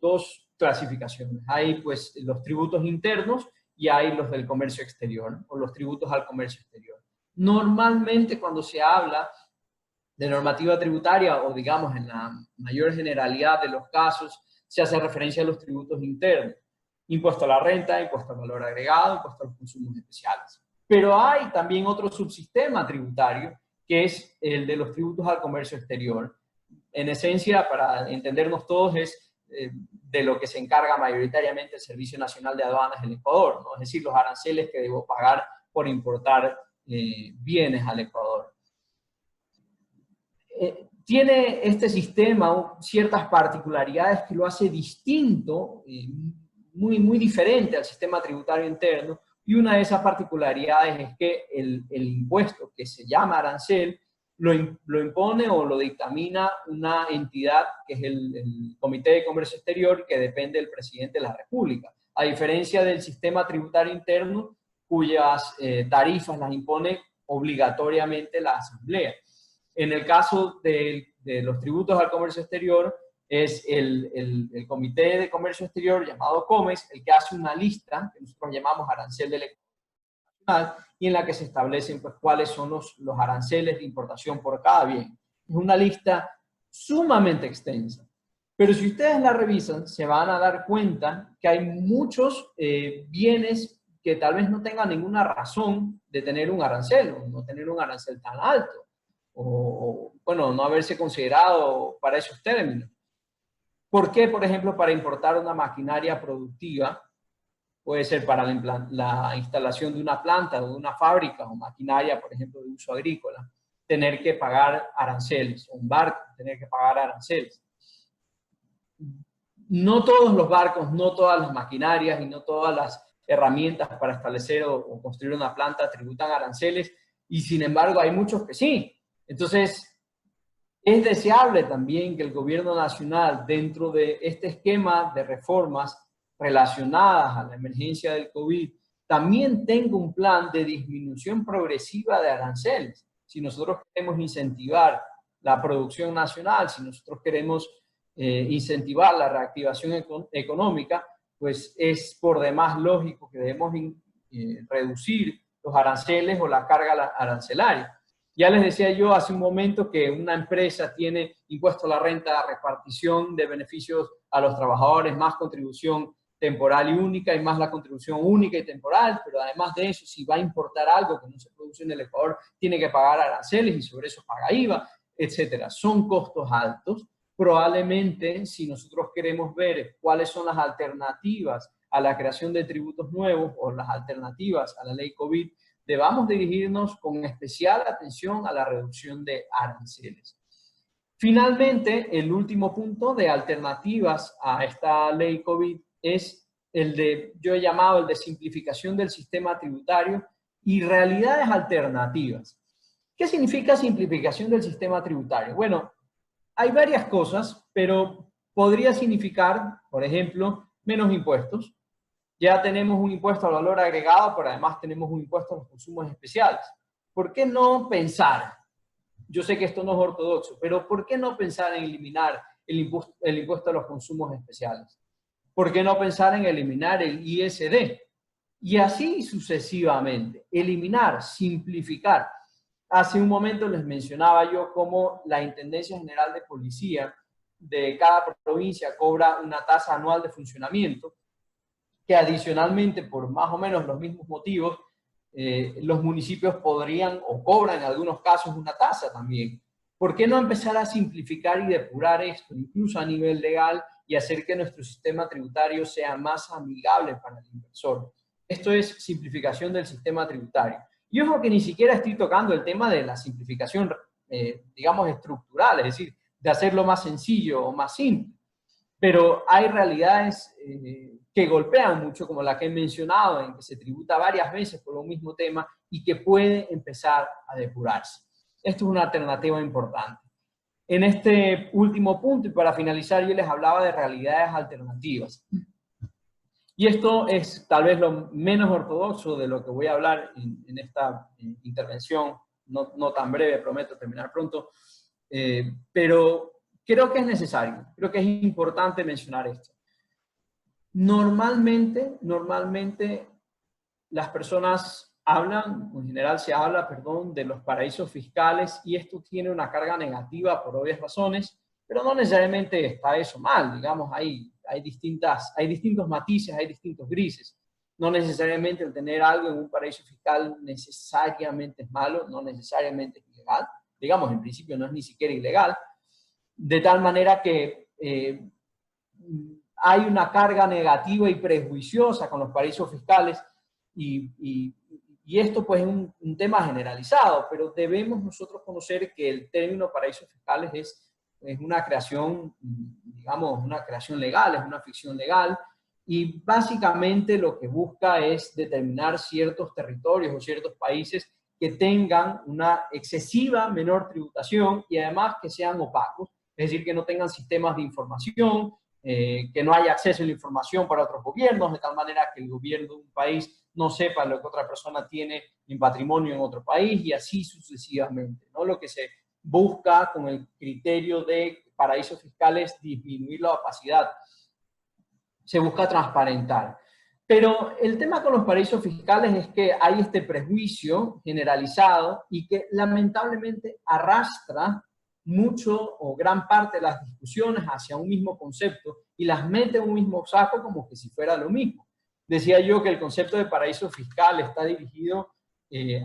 2 clasificaciones. Hay pues los tributos internos y hay los del comercio exterior, o los tributos al comercio exterior. Normalmente cuando se habla de normativa tributaria, o digamos en la mayor generalidad de los casos, se hace referencia a los tributos internos. Impuesto a la renta, impuesto al valor agregado, impuesto a los consumos especiales. Pero hay también otro subsistema tributario, que es el de los tributos al comercio exterior. En esencia, para entendernos todos, es de lo que se encarga mayoritariamente el Servicio Nacional de Aduanas del Ecuador, ¿no? Es decir, los aranceles que debo pagar por importar bienes al Ecuador. Tiene este sistema ciertas particularidades que lo hace distinto, muy diferente al sistema tributario interno, y una de esas particularidades es que el impuesto que se llama arancel lo impone o lo dictamina una entidad que es el Comité de Comercio Exterior, que depende del presidente de la República, a diferencia del sistema tributario interno, cuyas tarifas las impone obligatoriamente la Asamblea. En el caso de los tributos al comercio exterior, es el Comité de Comercio Exterior, llamado COMEX, el que hace una lista, que nosotros llamamos arancel del nacional, y en la que se establecen pues, cuáles son los aranceles de importación por cada bien. Es una lista sumamente extensa. Pero si ustedes la revisan, se van a dar cuenta que hay muchos bienes que tal vez no tengan ninguna razón de tener un arancel, o no tener un arancel tan alto, o bueno, no haberse considerado para esos términos. ¿Por qué, por ejemplo, para importar una maquinaria productiva, puede ser para la instalación de una planta o de una fábrica o maquinaria, por ejemplo, de uso agrícola, tener que pagar aranceles, o un barco tener que pagar aranceles? No todos los barcos, no todas las maquinarias y no todas las herramientas para establecer o construir una planta tributan aranceles, y sin embargo hay muchos que sí. Entonces, es deseable también que el gobierno nacional, dentro de este esquema de reformas relacionadas a la emergencia del COVID, también tenga un plan de disminución progresiva de aranceles. Si nosotros queremos incentivar la producción nacional, si nosotros queremos incentivar la reactivación económica, pues es por demás lógico que debemos reducir los aranceles o la carga arancelaria. Ya les decía yo hace un momento que una empresa tiene impuesto a la renta, repartición de beneficios a los trabajadores, más contribución temporal y única, y más la contribución única y temporal, pero además de eso, si va a importar algo que no se produce en el Ecuador, tiene que pagar aranceles y sobre eso paga IVA, etcétera. Son costos altos. Probablemente, si nosotros queremos ver cuáles son las alternativas a la creación de tributos nuevos o las alternativas a la ley COVID, debamos dirigirnos con especial atención a la reducción de aranceles. Finalmente, el último punto de alternativas a esta ley COVID es el de, yo he llamado el de simplificación del sistema tributario y realidades alternativas. ¿Qué significa simplificación del sistema tributario? Bueno, hay varias cosas, pero podría significar, por ejemplo, menos impuestos. Ya tenemos un impuesto al valor agregado, pero además tenemos un impuesto a los consumos especiales. ¿Por qué no pensar? Yo sé que esto no es ortodoxo, pero ¿por qué no pensar en eliminar el impuesto a los consumos especiales? ¿Por qué no pensar en eliminar el ISD? Y así sucesivamente. Eliminar, simplificar. Hace un momento les mencionaba yo cómo la Intendencia General de Policía de cada provincia cobra una tasa anual de funcionamiento, que adicionalmente, por más o menos los mismos motivos, los municipios podrían o cobran en algunos casos una tasa también. ¿Por qué no empezar a simplificar y depurar esto, incluso a nivel legal, y hacer que nuestro sistema tributario sea más amigable para el inversor? Esto es simplificación del sistema tributario. Y ojo que ni siquiera estoy tocando el tema de la simplificación, digamos, estructural, es decir, de hacerlo más sencillo o más simple. Pero hay realidades que golpean mucho, como la que he mencionado, en que se tributa varias veces por un mismo tema y que puede empezar a depurarse. Esto es una alternativa importante. En este último punto, y para finalizar, yo les hablaba de realidades alternativas. Y esto es tal vez lo menos ortodoxo de lo que voy a hablar en esta intervención, no tan breve, prometo terminar pronto, pero creo que es necesario, creo que es importante mencionar esto. Normalmente las personas hablan, en general se habla, perdón, de los paraísos fiscales, y esto tiene una carga negativa por obvias razones, pero no necesariamente está eso mal, digamos, hay distintos matices, hay distintos grises. No necesariamente el tener algo en un paraíso fiscal necesariamente es malo, no necesariamente es ilegal, digamos, en principio no es ni siquiera ilegal, de tal manera que hay una carga negativa y prejuiciosa con los paraísos fiscales, y esto pues es un tema generalizado, pero debemos nosotros conocer que el término paraísos fiscales es una creación, digamos, una creación legal, es una ficción legal, y básicamente lo que busca es determinar ciertos territorios o ciertos países que tengan una excesiva menor tributación y además que sean opacos, es decir, que no tengan sistemas de información, que no haya acceso a la información para otros gobiernos, de tal manera que el gobierno de un país no sepa lo que otra persona tiene en patrimonio en otro país, y así sucesivamente, ¿no? Lo que se busca con el criterio de paraísos fiscales, disminuir la opacidad. Se busca transparentar. Pero el tema con los paraísos fiscales es que hay este prejuicio generalizado y que lamentablemente arrastra mucho o gran parte de las discusiones hacia un mismo concepto y las mete en un mismo saco como que si fuera lo mismo. decía yo que el concepto de paraíso fiscal está dirigido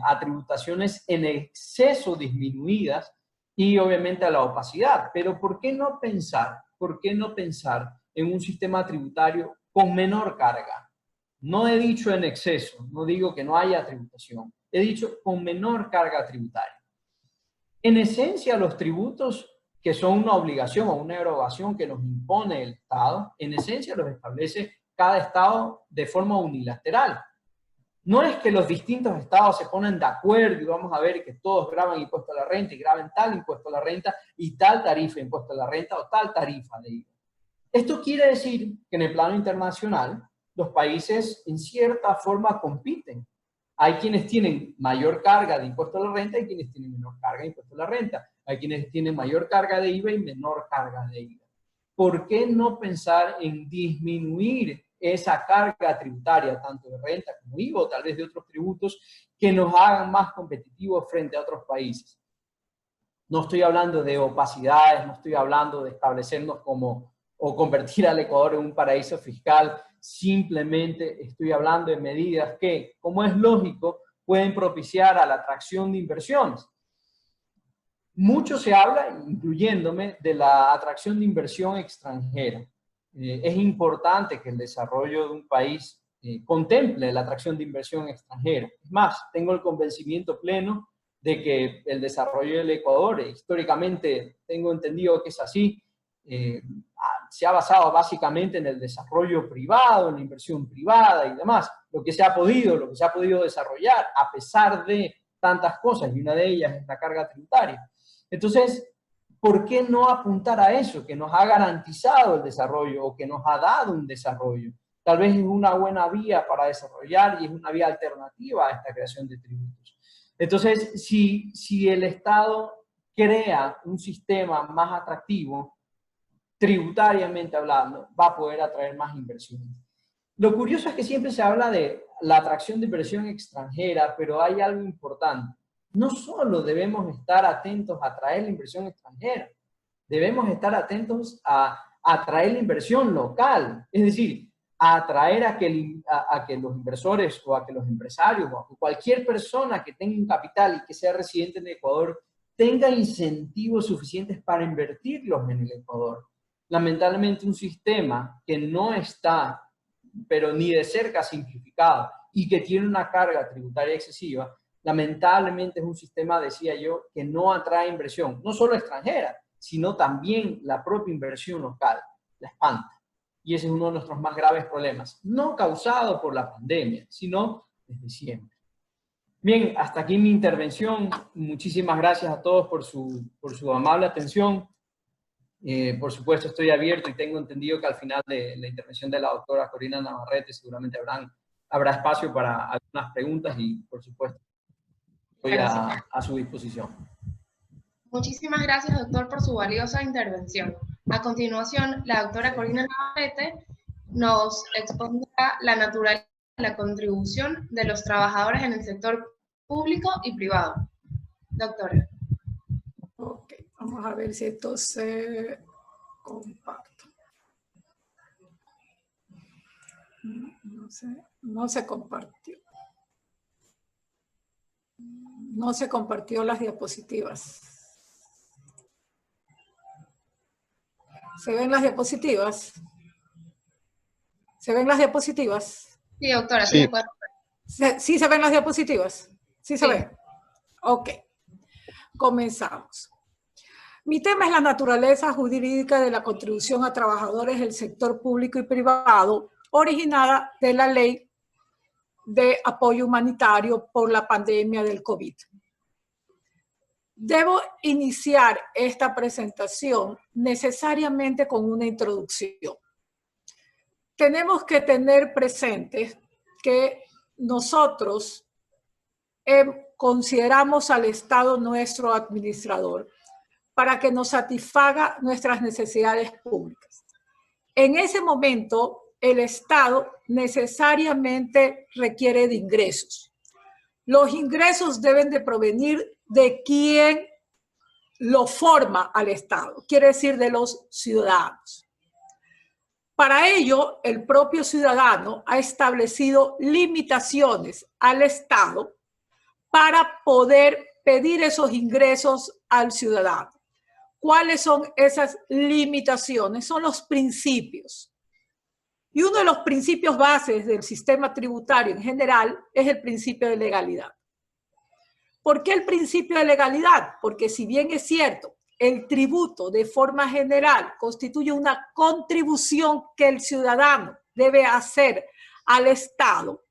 a tributaciones en exceso disminuidas y obviamente a la opacidad. Pero ¿por qué no pensar en un sistema tributario con menor carga? No he dicho en exceso, no digo que no haya tributación, he dicho con menor carga tributaria. En esencia, los tributos que son una obligación o una erogación que nos impone el Estado, en esencia los establece cada Estado de forma unilateral. No es que los distintos estados se ponen de acuerdo y vamos a ver que todos graban impuesto a la renta y graben tal impuesto a la renta y tal tarifa de impuesto a la renta o tal tarifa de IVA. Esto quiere decir que en el plano internacional los países en cierta forma compiten. Hay quienes tienen mayor carga de impuesto a la renta y quienes tienen menor carga de impuesto a la renta. Hay quienes tienen mayor carga de IVA y menor carga de IVA. ¿Por qué no pensar en disminuir esa carga tributaria, tanto de renta como IVA, o tal vez de otros tributos, que nos hagan más competitivos frente a otros países? No estoy hablando de opacidades, no estoy hablando de establecernos como, o convertir al Ecuador en un paraíso fiscal, simplemente estoy hablando de medidas que, como es lógico, pueden propiciar a la atracción de inversiones. Mucho se habla, incluyéndome, de la atracción de inversión extranjera. Es importante que el desarrollo de un país contemple la atracción de inversión extranjera. Es más, tengo el convencimiento pleno de que el desarrollo del Ecuador, históricamente tengo entendido que es así, se ha basado básicamente en el desarrollo privado, en la inversión privada y demás. Lo que se ha podido desarrollar a pesar de tantas cosas, y una de ellas es la carga tributaria. Entonces, ¿por qué no apuntar a eso que nos ha garantizado el desarrollo o que nos ha dado un desarrollo? Tal vez es una buena vía para desarrollar y es una vía alternativa a esta creación de tributos. Entonces, si el Estado crea un sistema más atractivo, tributariamente hablando, va a poder atraer más inversiones. Lo curioso es que siempre se habla de la atracción de inversión extranjera, pero hay algo importante. No solo debemos estar atentos a atraer la inversión extranjera, debemos estar atentos a atraer la inversión local, es decir, a atraer a que los inversores o a que los empresarios o a cualquier persona que tenga un capital y que sea residente en Ecuador tenga incentivos suficientes para invertirlos en el Ecuador. Lamentablemente un sistema que no está, pero ni de cerca simplificado y que tiene una carga tributaria excesiva, lamentablemente es un sistema, decía yo, que no atrae inversión, no solo extranjera, sino también la propia inversión local, la espanta. Y ese es uno de nuestros más graves problemas, no causado por la pandemia, sino desde siempre. Bien, hasta aquí mi intervención. Muchísimas gracias a todos por su amable atención. Por supuesto, estoy abierto y tengo entendido que al final de la intervención de la doctora Corina Navarrete seguramente habrá espacio para algunas preguntas y, por supuesto, estoy a su disposición. Muchísimas gracias, doctor, por su valiosa intervención. A continuación, la doctora Corina Navarrete nos expondrá la naturaleza de la contribución de los trabajadores en el sector público y privado. Doctora. Ok, vamos a ver si esto se comparte. No se compartió. No se compartió las diapositivas. ¿Se ven las diapositivas? ¿Se ven las diapositivas? Sí, doctora. Sí. ¿Sí se ven las diapositivas? ¿Sí se Sí. ven? Ok. Comenzamos. Mi tema es la naturaleza jurídica de la contribución a trabajadores del sector público y privado, originada de la Ley de Apoyo Humanitario por la pandemia del COVID. Debo iniciar esta presentación necesariamente con una introducción. Tenemos que tener presente que nosotros consideramos al Estado nuestro administrador para que nos satisfaga nuestras necesidades públicas. En ese momento, el Estado necesariamente requiere de ingresos. Los ingresos deben de provenir de quien lo forma al Estado, quiere decir de los ciudadanos. Para ello, el propio ciudadano ha establecido limitaciones al Estado para poder pedir esos ingresos al ciudadano. ¿Cuáles son esas limitaciones? Son los principios. Y uno de los principios bases del sistema tributario en general es el principio de legalidad. ¿Por qué el principio de legalidad? Porque si bien es cierto, el tributo de forma general constituye una contribución que el ciudadano debe hacer al Estado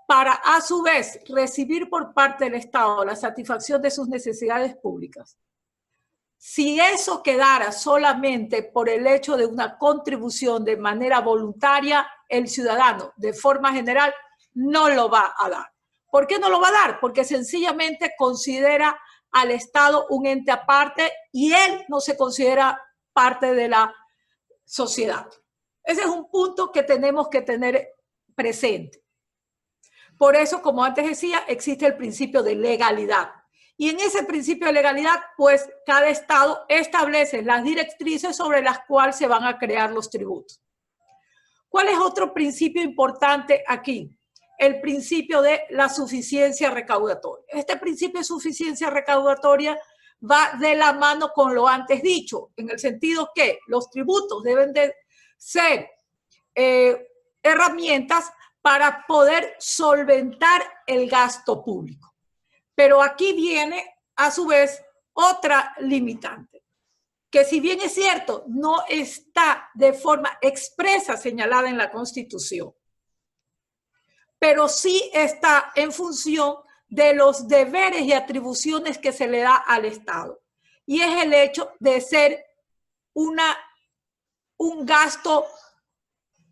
para a su vez recibir por parte del Estado la satisfacción de sus necesidades públicas. Si eso quedara solamente por el hecho de una contribución de manera voluntaria, el ciudadano de forma general no lo va a dar. ¿Por qué no lo va a dar? Porque sencillamente considera al Estado un ente aparte y él no se considera parte de la sociedad. Ese es un punto que tenemos que tener presente. Por eso, como antes decía, existe el principio de legalidad. Y en ese principio de legalidad, pues cada Estado establece las directrices sobre las cuales se van a crear los tributos. ¿Cuál es otro principio importante aquí? El principio de la suficiencia recaudatoria. Este principio de suficiencia recaudatoria va de la mano con lo antes dicho, en el sentido que los tributos deben de ser herramientas para poder solventar el gasto público. Pero aquí viene, a su vez, otra limitante, que si bien es cierto, no está de forma expresa señalada en la Constitución, pero sí está en función de los deberes y atribuciones que se le da al Estado. Y es el hecho de ser un gasto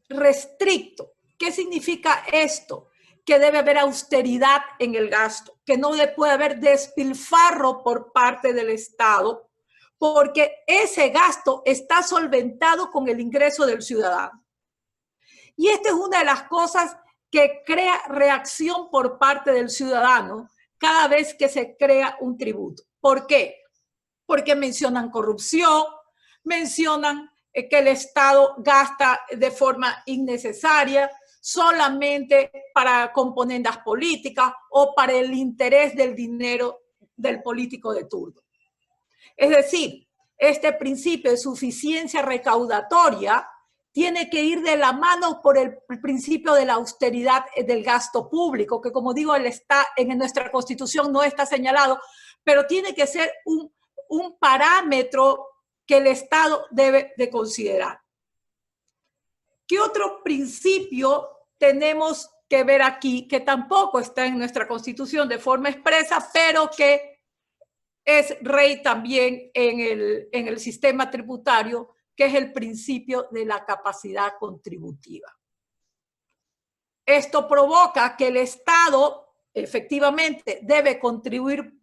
restricto. ¿Qué significa esto? Que debe haber austeridad en el gasto, que no puede haber despilfarro por parte del Estado, porque ese gasto está solventado con el ingreso del ciudadano. Y esta es una de las cosas que crea reacción por parte del ciudadano cada vez que se crea un tributo. ¿Por qué? Porque mencionan corrupción, mencionan que el Estado gasta de forma innecesaria, solamente para componendas políticas o para el interés del dinero del político de turno. Es decir, este principio de suficiencia recaudatoria tiene que ir de la mano por el principio de la austeridad del gasto público, que como digo, está en nuestra Constitución, no está señalado, pero tiene que ser un parámetro que el Estado debe de considerar. ¿Qué otro principio tenemos que ver aquí, que tampoco está en nuestra Constitución de forma expresa, pero que es rey también en el sistema tributario, que es el principio de la capacidad contributiva? Esto provoca que el Estado efectivamente debe contribuir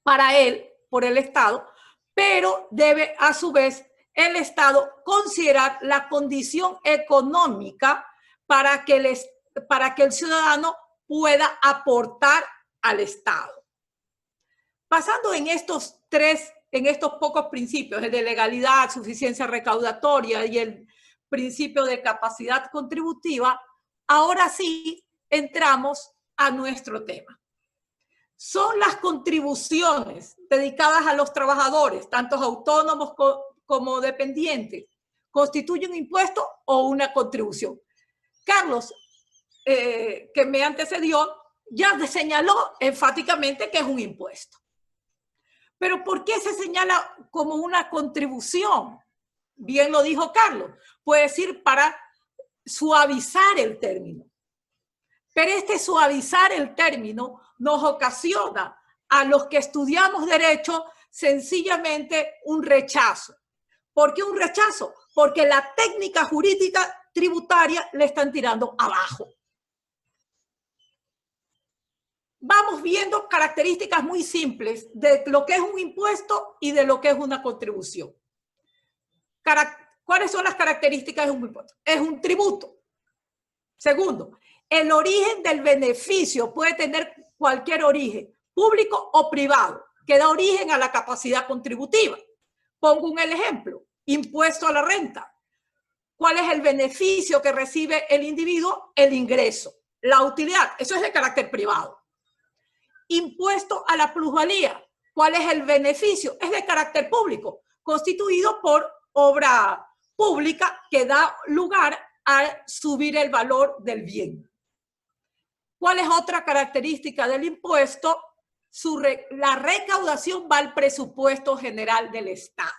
para él, por el Estado, pero debe a su vez el Estado considerar la condición económica para que el ciudadano pueda aportar al Estado. Basando en estos pocos principios, el de legalidad, suficiencia recaudatoria y el principio de capacidad contributiva, ahora sí entramos a nuestro tema. Son las contribuciones dedicadas a los trabajadores, tanto autónomos como dependientes, ¿constituye un impuesto o una contribución? Carlos, que me antecedió, ya señaló enfáticamente que es un impuesto. Pero ¿por qué se señala como una contribución? Bien lo dijo Carlos, puede decir para suavizar el término. Pero este suavizar el término nos ocasiona a los que estudiamos derecho sencillamente un rechazo. ¿Por qué un rechazo? Porque la técnica jurídica tributaria le están tirando abajo. Vamos viendo características muy simples de lo que es un impuesto y de lo que es una contribución. ¿Cuáles son las características de un impuesto? Es un tributo. Segundo, el origen del beneficio puede tener cualquier origen, público o privado, que da origen a la capacidad contributiva. Pongo un ejemplo, impuesto a la renta. ¿Cuál es el beneficio que recibe el individuo? El ingreso. La utilidad, eso es de carácter privado. Impuesto a la plusvalía. ¿Cuál es el beneficio? Es de carácter público, constituido por obra pública que da lugar a subir el valor del bien. ¿Cuál es otra característica del impuesto? La recaudación va al presupuesto general del Estado.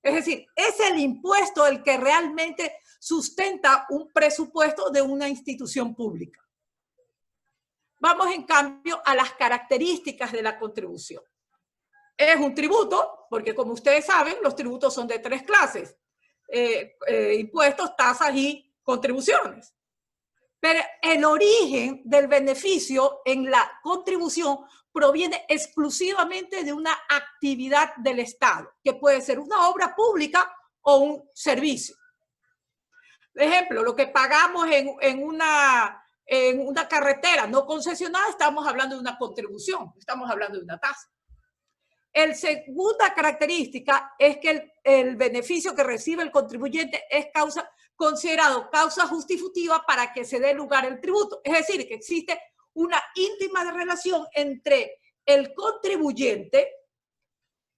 Es decir, es el impuesto el que realmente sustenta un presupuesto de una institución pública. Vamos, en cambio, a las características de la contribución. Es un tributo, porque como ustedes saben, los tributos son de 3 clases. Impuestos, tasas y contribuciones. Pero el origen del beneficio en la contribución proviene exclusivamente de una actividad del Estado, que puede ser una obra pública o un servicio. Por ejemplo, lo que pagamos en una carretera no concesionada, estamos hablando de una contribución, estamos hablando de una tasa. La segunda característica es que el beneficio que recibe el contribuyente es considerado causa justificativa para que se dé lugar el tributo. Es decir, que existe una íntima relación entre el contribuyente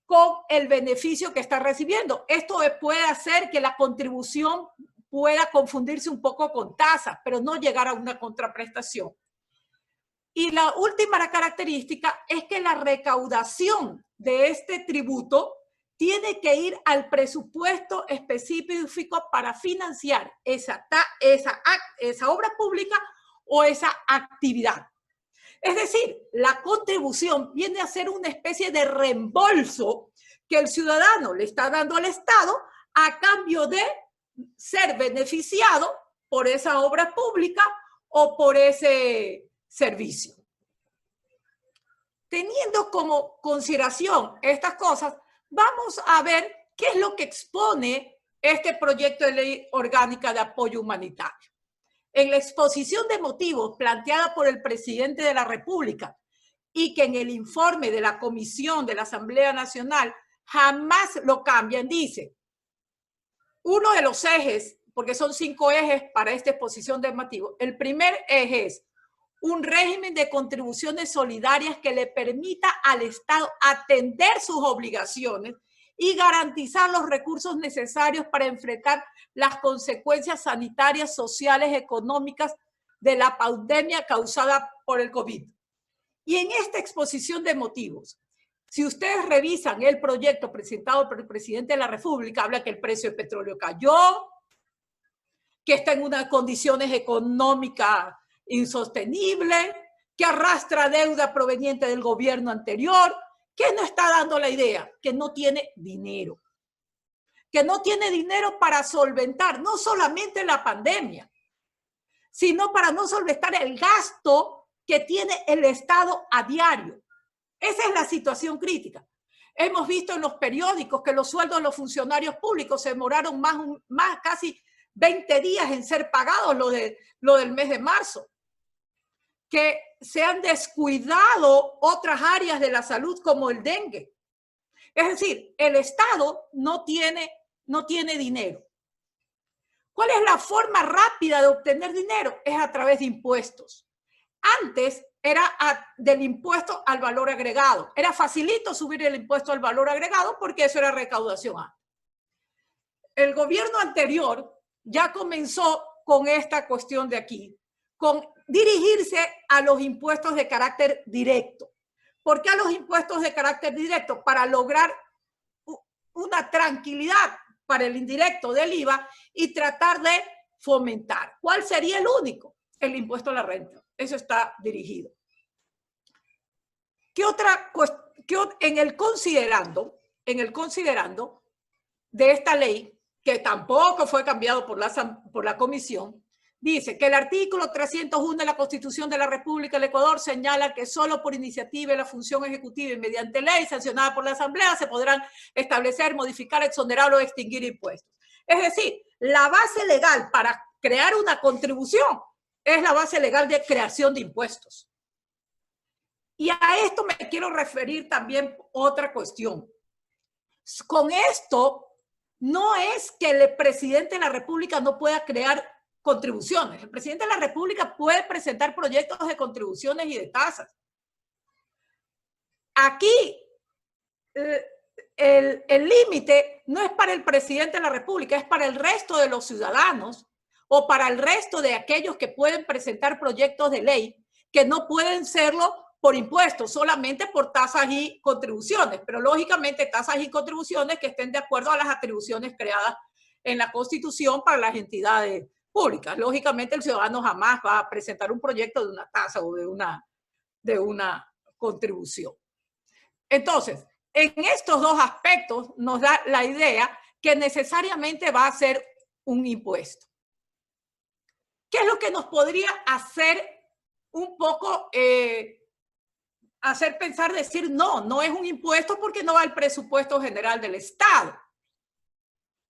con el beneficio que está recibiendo. Esto puede hacer que la contribución pueda confundirse un poco con tasas, pero no llegar a una contraprestación. Y la última característica es que la recaudación de este tributo tiene que ir al presupuesto específico para financiar esa obra pública o esa actividad. Es decir, la contribución viene a ser una especie de reembolso que el ciudadano le está dando al Estado a cambio de ser beneficiado por esa obra pública o por ese servicio. Teniendo como consideración estas cosas, vamos a ver qué es lo que expone este proyecto de ley orgánica de apoyo humanitario. En la exposición de motivos planteada por el presidente de la República y que en el informe de la Comisión de la Asamblea Nacional jamás lo cambian, dice, uno de los ejes, porque son 5 ejes para esta exposición de motivos, el primer eje es un régimen de contribuciones solidarias que le permita al Estado atender sus obligaciones y garantizar los recursos necesarios para enfrentar las consecuencias sanitarias, sociales, económicas de la pandemia causada por el COVID. Y en esta exposición de motivos, si ustedes revisan el proyecto presentado por el presidente de la República, habla que el precio del petróleo cayó, que está en unas condiciones económicas insostenibles, que arrastra deuda proveniente del gobierno anterior. ¿Qué nos está dando la idea? Que no tiene dinero. Que no tiene dinero para solventar no solamente la pandemia, sino para no solventar el gasto que tiene el Estado a diario. Esa es la situación crítica. Hemos visto en los periódicos que los sueldos de los funcionarios públicos se demoraron más casi 20 días en ser pagados, lo del mes de marzo. Que se han descuidado otras áreas de la salud como el dengue. Es decir, el Estado no tiene dinero. ¿Cuál es la forma rápida de obtener dinero? Es a través de impuestos. Antes era del impuesto al valor agregado. Era facilito subir el impuesto al valor agregado porque eso era recaudación antes. El gobierno anterior ya comenzó con esta cuestión de aquí, con dirigirse a los impuestos de carácter directo. ¿Por qué a los impuestos de carácter directo? Para lograr una tranquilidad para el indirecto del IVA y tratar de fomentar. ¿Cuál sería el único? El impuesto a la renta. Eso está dirigido. ¿Qué otra cuestión? En el considerando de esta ley, que tampoco fue cambiado por la comisión, dice que el artículo 301 de la Constitución de la República del Ecuador señala que solo por iniciativa de la función ejecutiva y mediante ley sancionada por la Asamblea se podrán establecer, modificar, exonerar o extinguir impuestos. Es decir, la base legal para crear una contribución es la base legal de creación de impuestos. Y a esto me quiero referir también otra cuestión. Con esto no es que el presidente de la República no pueda crear contribuciones. El presidente de la República puede presentar proyectos de contribuciones y de tasas. Aquí el límite no es para el presidente de la República, es para el resto de los ciudadanos o para el resto de aquellos que pueden presentar proyectos de ley que no pueden serlo por impuestos, solamente por tasas y contribuciones, pero lógicamente tasas y contribuciones que estén de acuerdo a las atribuciones creadas en la Constitución para las entidades públicas. Lógicamente el ciudadano jamás va a presentar un proyecto de una tasa o de una contribución. Entonces, en estos dos aspectos nos da la idea que necesariamente va a ser un impuesto. ¿Qué es lo que nos podría hacer un poco hacer pensar, decir no, no es un impuesto porque no va al presupuesto general del Estado?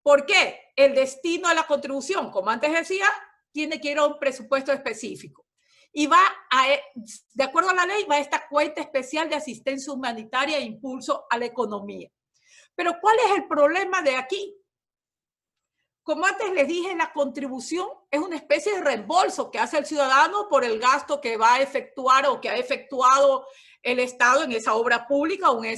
¿Por qué? El destino de la contribución, como antes decía, tiene que ir a un presupuesto específico. Y va de acuerdo a la ley, va a esta cuenta especial de asistencia humanitaria e impulso a la economía. Pero ¿cuál es el problema de aquí? Como antes les dije, la contribución es una especie de reembolso que hace el ciudadano por el gasto que va a efectuar o que ha efectuado el Estado en esa obra pública o en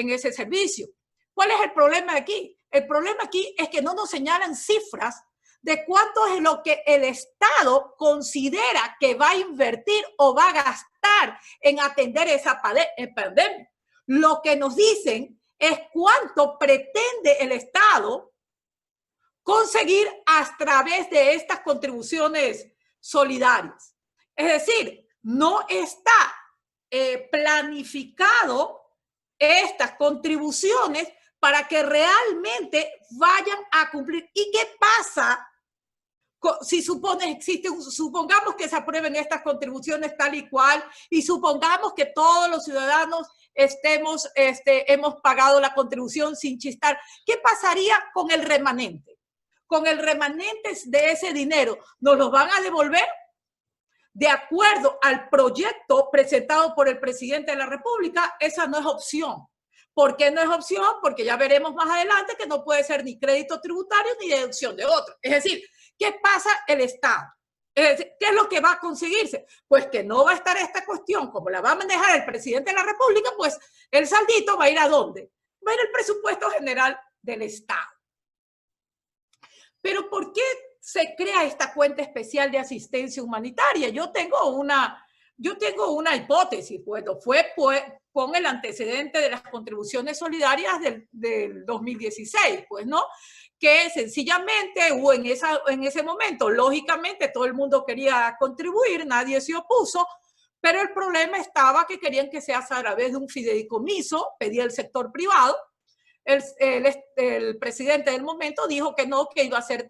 ese servicio. ¿Cuál es el problema aquí? El problema aquí es que no nos señalan cifras de cuánto es lo que el Estado considera que va a invertir o va a gastar en atender esa pandemia. Lo que nos dicen es cuánto pretende el Estado conseguir a través de estas contribuciones solidarias. Es decir, no está planificado estas contribuciones para que realmente vayan a cumplir. ¿Y qué pasa si supongamos que se aprueben estas contribuciones tal y cual y supongamos que todos los ciudadanos hemos pagado la contribución sin chistar? ¿Qué pasaría con el remanente? Con el remanente de ese dinero, ¿nos lo van a devolver? De acuerdo al proyecto presentado por el presidente de la República, esa no es opción. ¿Por qué no es opción? Porque ya veremos más adelante que no puede ser ni crédito tributario ni deducción de otro. Es decir, ¿qué pasa el Estado? Es decir, ¿qué es lo que va a conseguirse? Pues que no va a estar esta cuestión, como la va a manejar el presidente de la República, pues el saldito va a ir ¿a dónde? Va a ir al presupuesto general del Estado. Pero ¿por qué se crea esta cuenta especial de asistencia humanitaria? Yo tengo una hipótesis, bueno, fue con el antecedente de las contribuciones solidarias del 2016, pues, ¿no? Que sencillamente hubo en ese momento, lógicamente todo el mundo quería contribuir, nadie se opuso, pero el problema estaba que querían que se haga a través de un fideicomiso, pedía el sector privado. El presidente del momento dijo que no, que iba a ser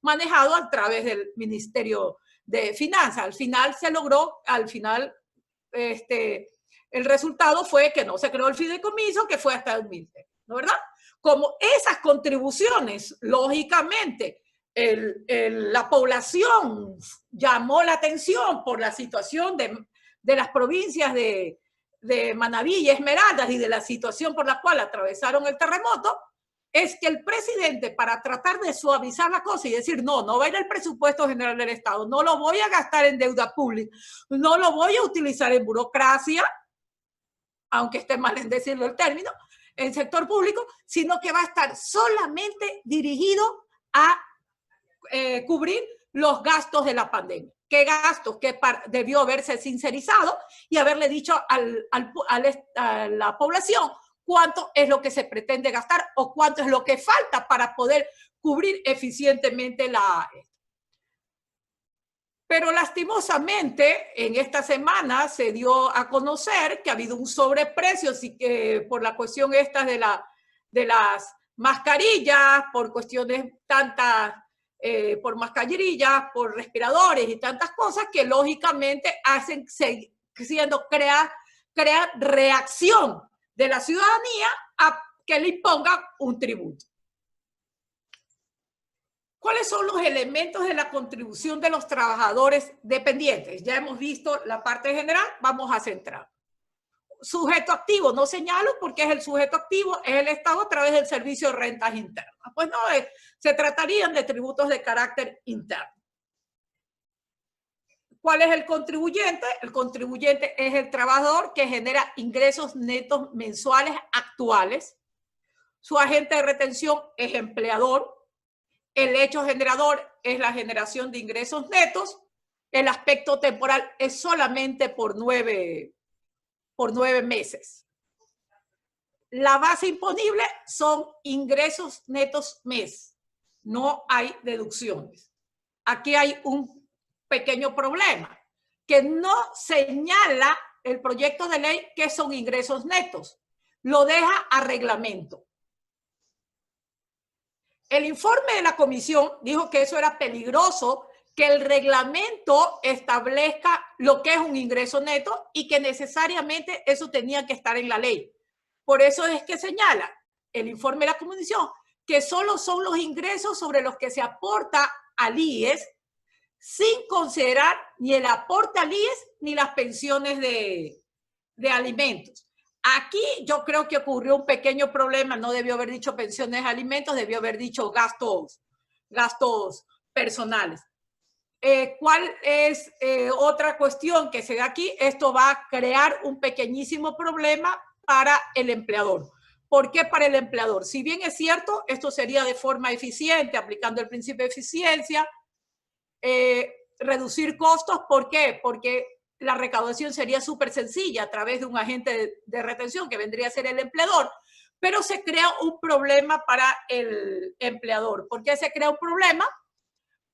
manejado a través del Ministerio de Finanzas. Al final se logró, el resultado fue que no se creó el fideicomiso, que fue hasta 2020, ¿no es verdad? Como esas contribuciones, lógicamente, la población llamó la atención por la situación de las provincias de Manabí y Esmeraldas y de la situación por la cual atravesaron el terremoto, es que el presidente, para tratar de suavizar la cosa y decir, no va a ir al presupuesto general del Estado, no lo voy a gastar en deuda pública, no lo voy a utilizar en burocracia, aunque esté mal en decirlo el término, en sector público, sino que va a estar solamente dirigido a cubrir los gastos de la pandemia. ¿Qué gastos? Que debió haberse sincerizado y haberle dicho a la población cuánto es lo que se pretende gastar o cuánto es lo que falta para poder cubrir eficientemente Pero lastimosamente, en esta semana se dio a conocer que ha habido un sobreprecio por la cuestión de las mascarillas, por cuestiones por mascarillas, por respiradores y tantas cosas que lógicamente hacen crear reacción de la ciudadanía a que le impongan un tributo. ¿Cuáles son los elementos de la contribución de los trabajadores dependientes? Ya hemos visto la parte general, vamos a centrar. sujeto activo no señalo porque es el sujeto activo, es el Estado a través del Servicio de Rentas Internas. Pues no, se tratarían de tributos de carácter interno. ¿Cuál es el contribuyente? El contribuyente es el trabajador que genera ingresos netos mensuales actuales. Su agente de retención es empleador. El hecho generador es la generación de ingresos netos. El aspecto temporal es solamente por 9 meses. La base imponible son ingresos netos mes. No hay deducciones. Aquí hay un pequeño problema, que no señala el proyecto de ley qué son ingresos netos. Lo deja a reglamento. El informe de la comisión dijo que eso era peligroso, que el reglamento establezca lo que es un ingreso neto y que necesariamente eso tenía que estar en la ley. Por eso es que señala el informe de la comisión que solo son los ingresos sobre los que se aporta al IES, sin considerar ni el aporte al IES ni las pensiones de alimentos. Aquí yo creo que ocurrió un pequeño problema, no debió haber dicho pensiones de alimentos, debió haber dicho gastos personales. ¿Cuál es otra cuestión que se da aquí? Esto va a crear un pequeñísimo problema para el empleador. ¿Por qué para el empleador? Si bien es cierto, esto sería de forma eficiente, aplicando el principio de eficiencia, reducir costos. ¿Por qué? Porque la recaudación sería súper sencilla a través de un agente de retención que vendría a ser el empleador, pero se crea un problema para el empleador. ¿Por qué se crea un problema?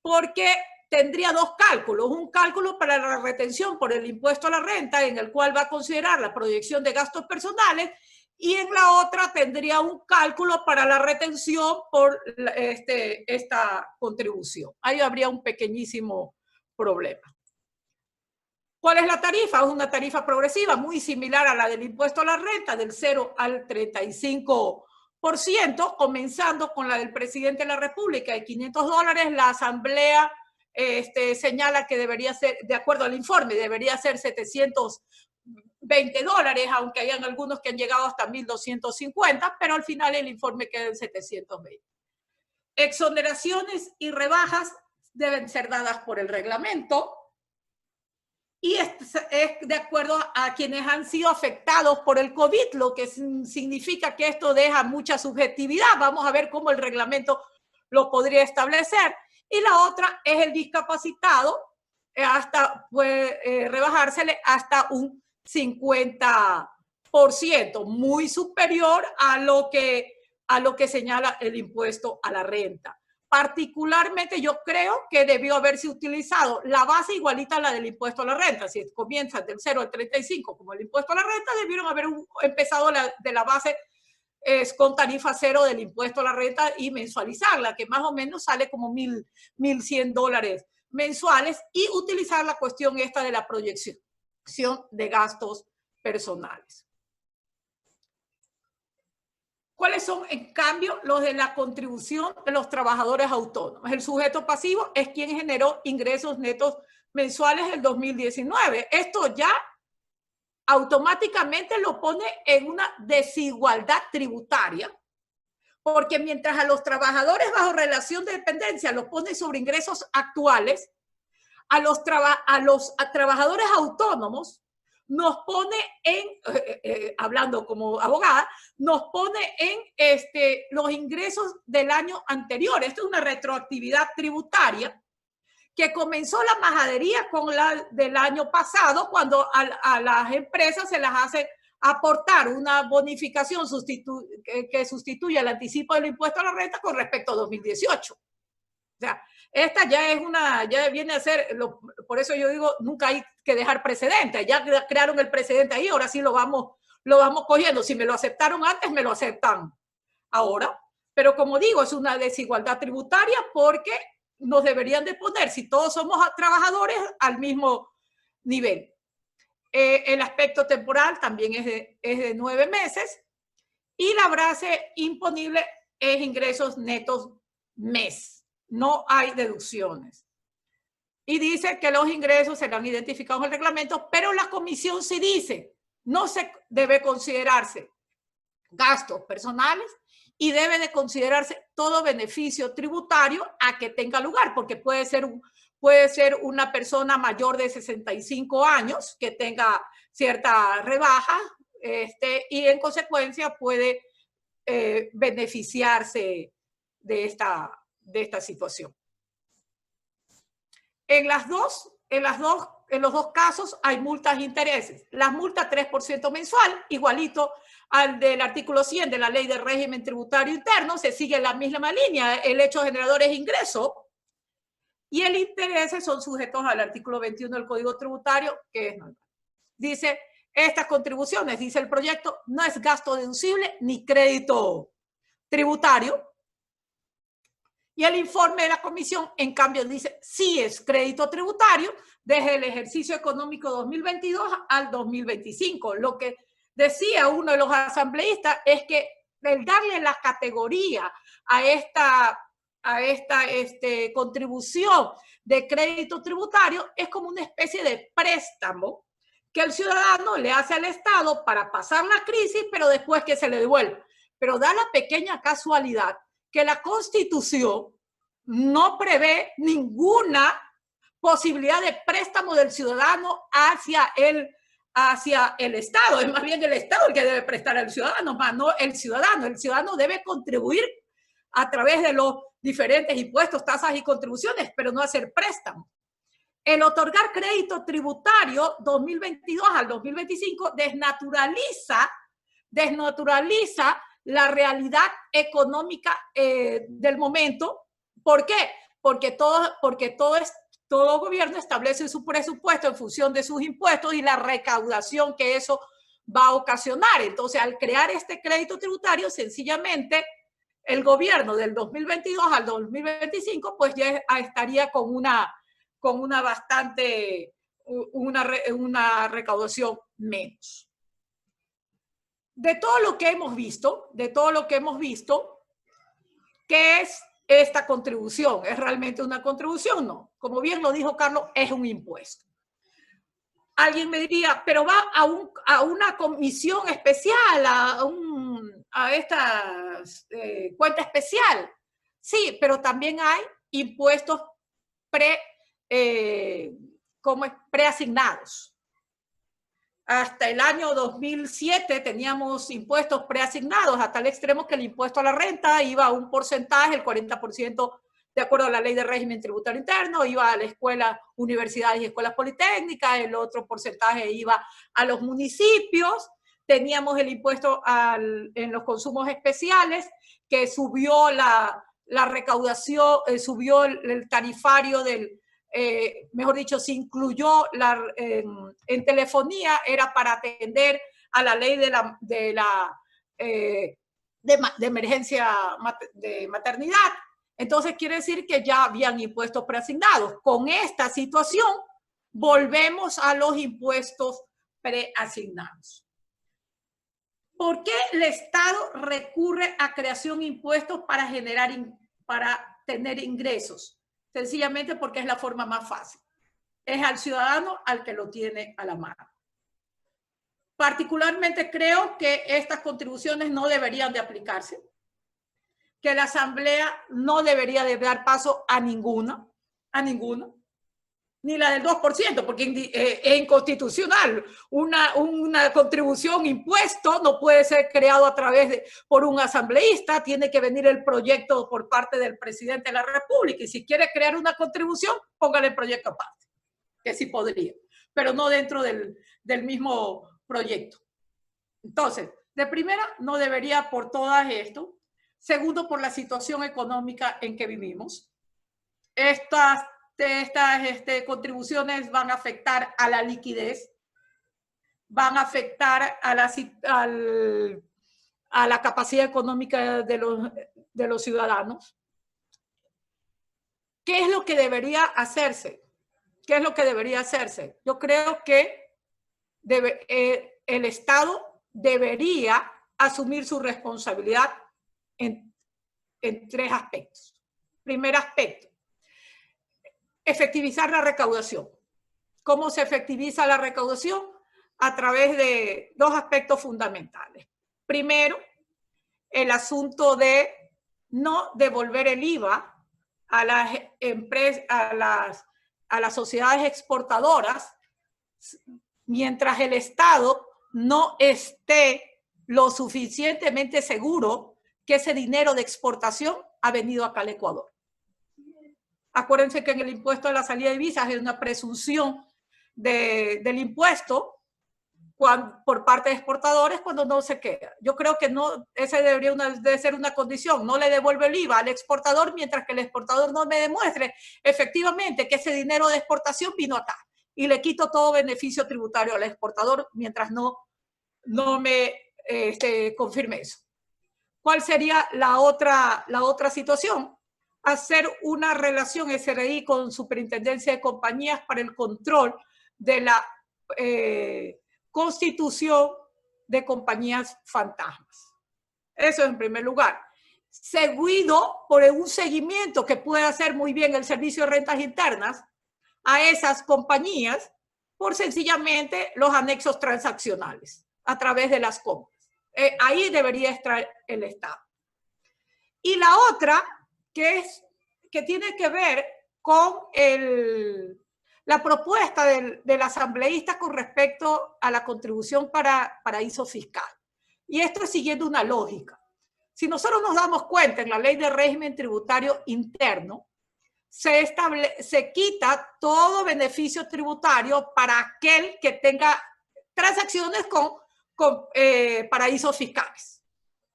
Porque tendría dos cálculos, un cálculo para la retención por el impuesto a la renta, en el cual va a considerar la proyección de gastos personales, y en la otra tendría un cálculo para la retención por esta contribución. Ahí habría un pequeñísimo problema. ¿Cuál es la tarifa? Es una tarifa progresiva muy similar a la del impuesto a la renta, del 0 al 35%, comenzando con la del presidente de la República de $500. La Asamblea señala que debería ser, de acuerdo al informe, debería ser $720, aunque hayan algunos que han llegado hasta 1.250, pero al final el informe queda en 720. Exoneraciones y rebajas deben ser dadas por el reglamento y es de acuerdo a quienes han sido afectados por el COVID, lo que significa que esto deja mucha subjetividad. Vamos a ver cómo el reglamento lo podría establecer. Y la otra es el discapacitado, puede rebajársele hasta un 50%, muy superior a lo que señala el impuesto a la renta. Particularmente yo creo que debió haberse utilizado la base igualita a la del impuesto a la renta. Si comienza del 0 al 35 como el impuesto a la renta, debieron haber empezado de la base con tarifa cero del impuesto a la renta y mensualizarla, que más o menos sale como $1.100 mensuales, y utilizar la cuestión esta de la proyección de gastos personales. ¿Cuáles son, en cambio, los de la contribución de los trabajadores autónomos? El sujeto pasivo es quien generó ingresos netos mensuales del 2019. Esto ya automáticamente lo pone en una desigualdad tributaria, porque mientras a los trabajadores bajo relación de dependencia los pone sobre ingresos actuales, a los trabajadores autónomos nos pone en, hablando como abogada, nos pone en los ingresos del año anterior. Esto es una retroactividad tributaria que comenzó la majadería con la del año pasado, cuando a las empresas se las hace aportar una bonificación que sustituye el anticipo del impuesto a la renta con respecto a 2018. O sea, esta ya viene a ser, por eso yo digo, nunca hay que dejar precedentes. Ya crearon el precedente ahí, ahora sí lo vamos cogiendo. Si me lo aceptaron antes, me lo aceptan ahora. Pero como digo, es una desigualdad tributaria porque nos deberían de poner, si todos somos trabajadores, al mismo nivel. El aspecto temporal también es de 9 meses y la base imponible es ingresos netos mes. No hay deducciones. Y dice que los ingresos serán identificados en el reglamento, pero la comisión sí dice no se debe considerarse gastos personales y debe de considerarse todo beneficio tributario a que tenga lugar, porque puede ser una persona mayor de 65 años que tenga cierta rebaja y en consecuencia puede beneficiarse de esta situación. En los dos casos hay multas e intereses. Las multas 3% mensual, igualito al del artículo 100 de la Ley de Régimen Tributario Interno, se sigue la misma línea, el hecho generador es ingreso, y el interés son sujetos al artículo 21 del Código Tributario, que es normal. Dice, estas contribuciones, dice el proyecto, no es gasto deducible ni crédito tributario. Y el informe de la comisión, en cambio, dice, sí es crédito tributario desde el ejercicio económico 2022 al 2025. Lo que decía uno de los asambleístas es que el darle la categoría a esta contribución de crédito tributario es como una especie de préstamo que el ciudadano le hace al Estado para pasar la crisis, pero después que se le devuelve. Pero da la pequeña casualidad que la Constitución no prevé ninguna posibilidad de préstamo del ciudadano hacia el Estado. Es más bien el Estado el que debe prestar al ciudadano, más no el ciudadano. El ciudadano debe contribuir a través de los diferentes impuestos, tasas y contribuciones, pero no hacer préstamo. El otorgar crédito tributario 2022 al 2025 desnaturaliza la realidad económica del momento. ¿Por qué? Porque todo gobierno establece su presupuesto en función de sus impuestos y la recaudación que eso va a ocasionar. Entonces, al crear este crédito tributario, sencillamente el gobierno del 2022 al 2025 pues ya estaría con una recaudación menos. De todo lo que hemos visto, ¿qué es esta contribución? ¿Es realmente una contribución? No. Como bien lo dijo Carlos, es un impuesto. Alguien me diría, pero va a una comisión especial, a esta cuenta especial. Sí, pero también hay impuestos preasignados. Hasta el año 2007 teníamos impuestos preasignados a tal extremo que el impuesto a la renta iba a un porcentaje, el 40% de acuerdo a la Ley de Régimen Tributario Interno, iba a la escuela, universidades y escuelas politécnicas, el otro porcentaje iba a los municipios. Teníamos el impuesto en los consumos especiales, que subió la recaudación, subió el tarifario mejor dicho, se incluyó en telefonía, era para atender a la ley de emergencia de maternidad. Entonces quiere decir que ya habían impuestos preasignados. Con esta situación volvemos a los impuestos preasignados. ¿Por qué el Estado recurre a creación de impuestos para tener ingresos? Sencillamente porque es la forma más fácil. Es al ciudadano al que lo tiene a la mano. Particularmente creo que estas contribuciones no deberían de aplicarse, que la Asamblea no debería de dar paso a ninguna, ni la del 2%, porque es inconstitucional. Una contribución, impuesto, no puede ser creado por un asambleísta, tiene que venir el proyecto por parte del presidente de la República, y si quiere crear una contribución, póngale el proyecto aparte, que sí podría, pero no dentro del mismo proyecto. Entonces, de primera, no debería por todas esto. Segundo, por la situación económica en que vivimos. Estas contribuciones van a afectar a la liquidez, van a afectar a la capacidad económica de los ciudadanos. ¿Qué es lo que debería hacerse? ¿Qué es lo que debería hacerse? Yo creo que el Estado debería asumir su responsabilidad en 3 aspectos. Primer aspecto, efectivizar la recaudación. ¿Cómo se efectiviza la recaudación? a través de dos aspectos fundamentales. Primero, el asunto de no devolver el IVA a las empresas, a las sociedades exportadoras, mientras el Estado no esté lo suficientemente seguro que ese dinero de exportación ha venido acá al Ecuador. Acuérdense que en el impuesto de la salida de divisas hay una presunción del impuesto por parte de exportadores cuando no se queda. Yo creo que no, esa debe ser una condición. No le devuelvo el IVA al exportador mientras que el exportador no me demuestre efectivamente que ese dinero de exportación vino acá. Y le quito todo beneficio tributario al exportador mientras no me confirme eso. ¿Cuál sería la otra situación? Hacer una relación SRI con Superintendencia de Compañías para el control de la constitución de compañías fantasmas. Eso en primer lugar. Seguido por un seguimiento que puede hacer muy bien el Servicio de Rentas Internas a esas compañías por sencillamente los anexos transaccionales a través de las compras. Ahí debería estar el Estado. Y la otra, que tiene que ver con la propuesta del asambleísta con respecto a la contribución para paraíso fiscal. Y esto es siguiendo una lógica. Si nosotros nos damos cuenta en la ley de régimen tributario interno, se quita todo beneficio tributario para aquel que tenga transacciones con paraísos fiscales.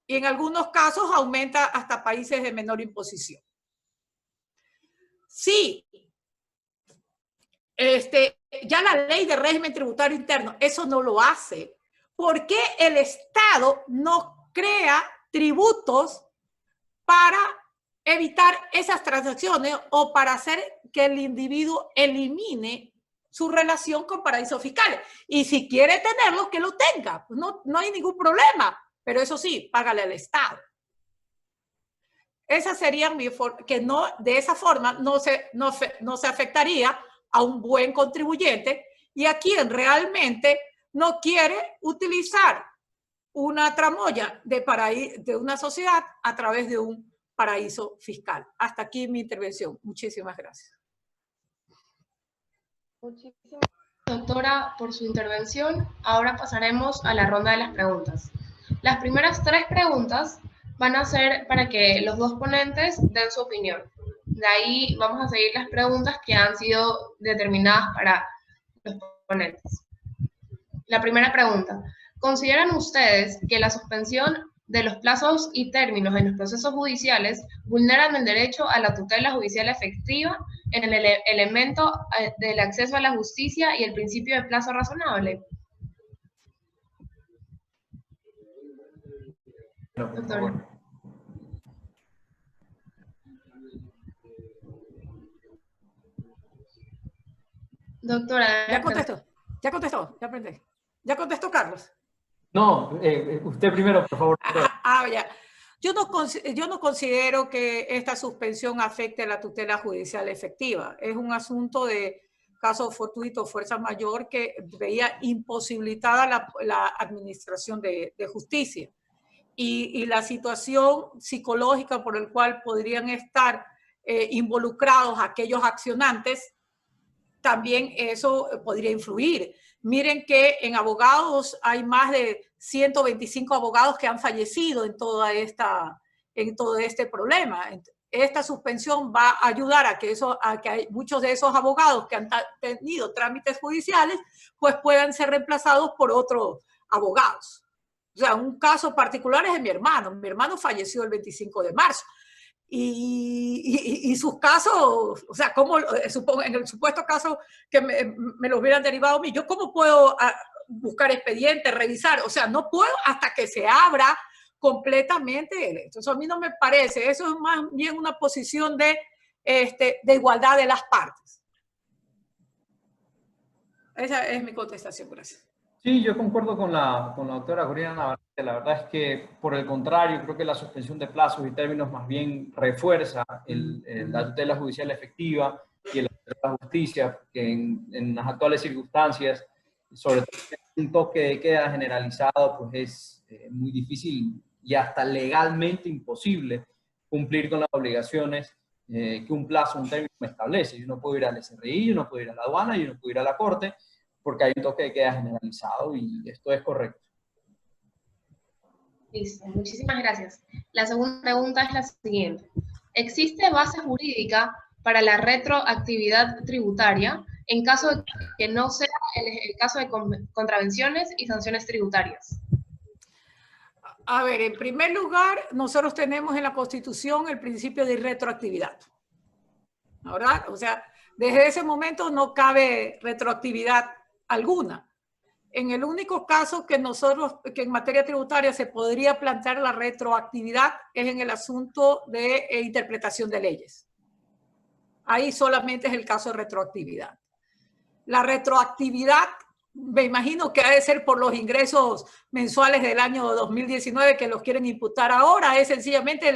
Y en algunos casos aumenta hasta países de menor imposición. Sí, ya la ley de régimen tributario interno eso no lo hace. ¿Por qué el Estado no crea tributos para evitar esas transacciones o para hacer que el individuo elimine su relación con paraísos fiscales? Y si quiere tenerlo, que lo tenga. No hay ningún problema. Pero eso sí, págale al Estado. Esa sería mi forma, que no, de esa forma no se afectaría a un buen contribuyente y a quien realmente no quiere utilizar una tramoya de una sociedad a través de un paraíso fiscal. Hasta aquí mi intervención. Muchísimas gracias. Muchísimas gracias, doctora, por su intervención. Ahora pasaremos a la ronda de las preguntas. Las primeras 3 preguntas van a ser para que los dos ponentes den su opinión. De ahí vamos a seguir las preguntas que han sido determinadas para los ponentes. La primera pregunta. ¿Consideran ustedes que la suspensión de los plazos y términos en los procesos judiciales vulneran el derecho a la tutela judicial efectiva en el elemento del acceso a la justicia y el principio de plazo razonable? Doctor. Doctora. Ya contestó, ya aprendí. ¿Ya contestó Carlos? No, usted primero, por favor. Ya. Yo no considero que esta suspensión afecte a la tutela judicial efectiva. Es un asunto de caso fortuito, fuerza mayor, que veía imposibilitada la administración de justicia. Y la situación psicológica por el cual podrían estar involucrados aquellos accionantes, también eso podría influir. Miren que en abogados hay más de 125 abogados que han fallecido en todo este problema. Esta suspensión va a ayudar a que muchos de esos abogados que han tenido trámites judiciales pues puedan ser reemplazados por otros abogados. O sea, un caso particular es de mi hermano. Mi hermano falleció el 25 de marzo. Y sus casos, o sea, en el supuesto caso que me lo hubieran derivado a mí, ¿yo cómo puedo buscar expedientes, revisar? O sea, no puedo hasta que se abra completamente. Entonces, a mí no me parece. Eso es más bien una posición de igualdad de las partes. Esa es mi contestación. Gracias. Sí, yo concuerdo con la doctora Corina Navarrete. La verdad es que, por el contrario, creo que la suspensión de plazos y términos más bien refuerza la tutela judicial efectiva y el acceso a la justicia, que en las actuales circunstancias sobre todo un toque de queda generalizado, pues es muy difícil y hasta legalmente imposible cumplir con las obligaciones que un plazo, un término me establece. Yo no puedo ir al SRI, yo no puedo ir a la aduana, yo no puedo ir a la corte, porque hay un toque de queda generalizado y esto es correcto. Listo, muchísimas gracias. La segunda pregunta es la siguiente. ¿Existe base jurídica para la retroactividad tributaria en caso de que no sea el caso de contravenciones y sanciones tributarias? A ver, en primer lugar, nosotros tenemos en la Constitución el principio de irretroactividad, ¿verdad? O sea, desde ese momento no cabe retroactividad alguna. En el único caso que en materia tributaria se podría plantear la retroactividad es en el asunto de interpretación de leyes. Ahí solamente es el caso de retroactividad. La retroactividad, me imagino que ha de ser por los ingresos mensuales del año 2019 que los quieren imputar ahora, es sencillamente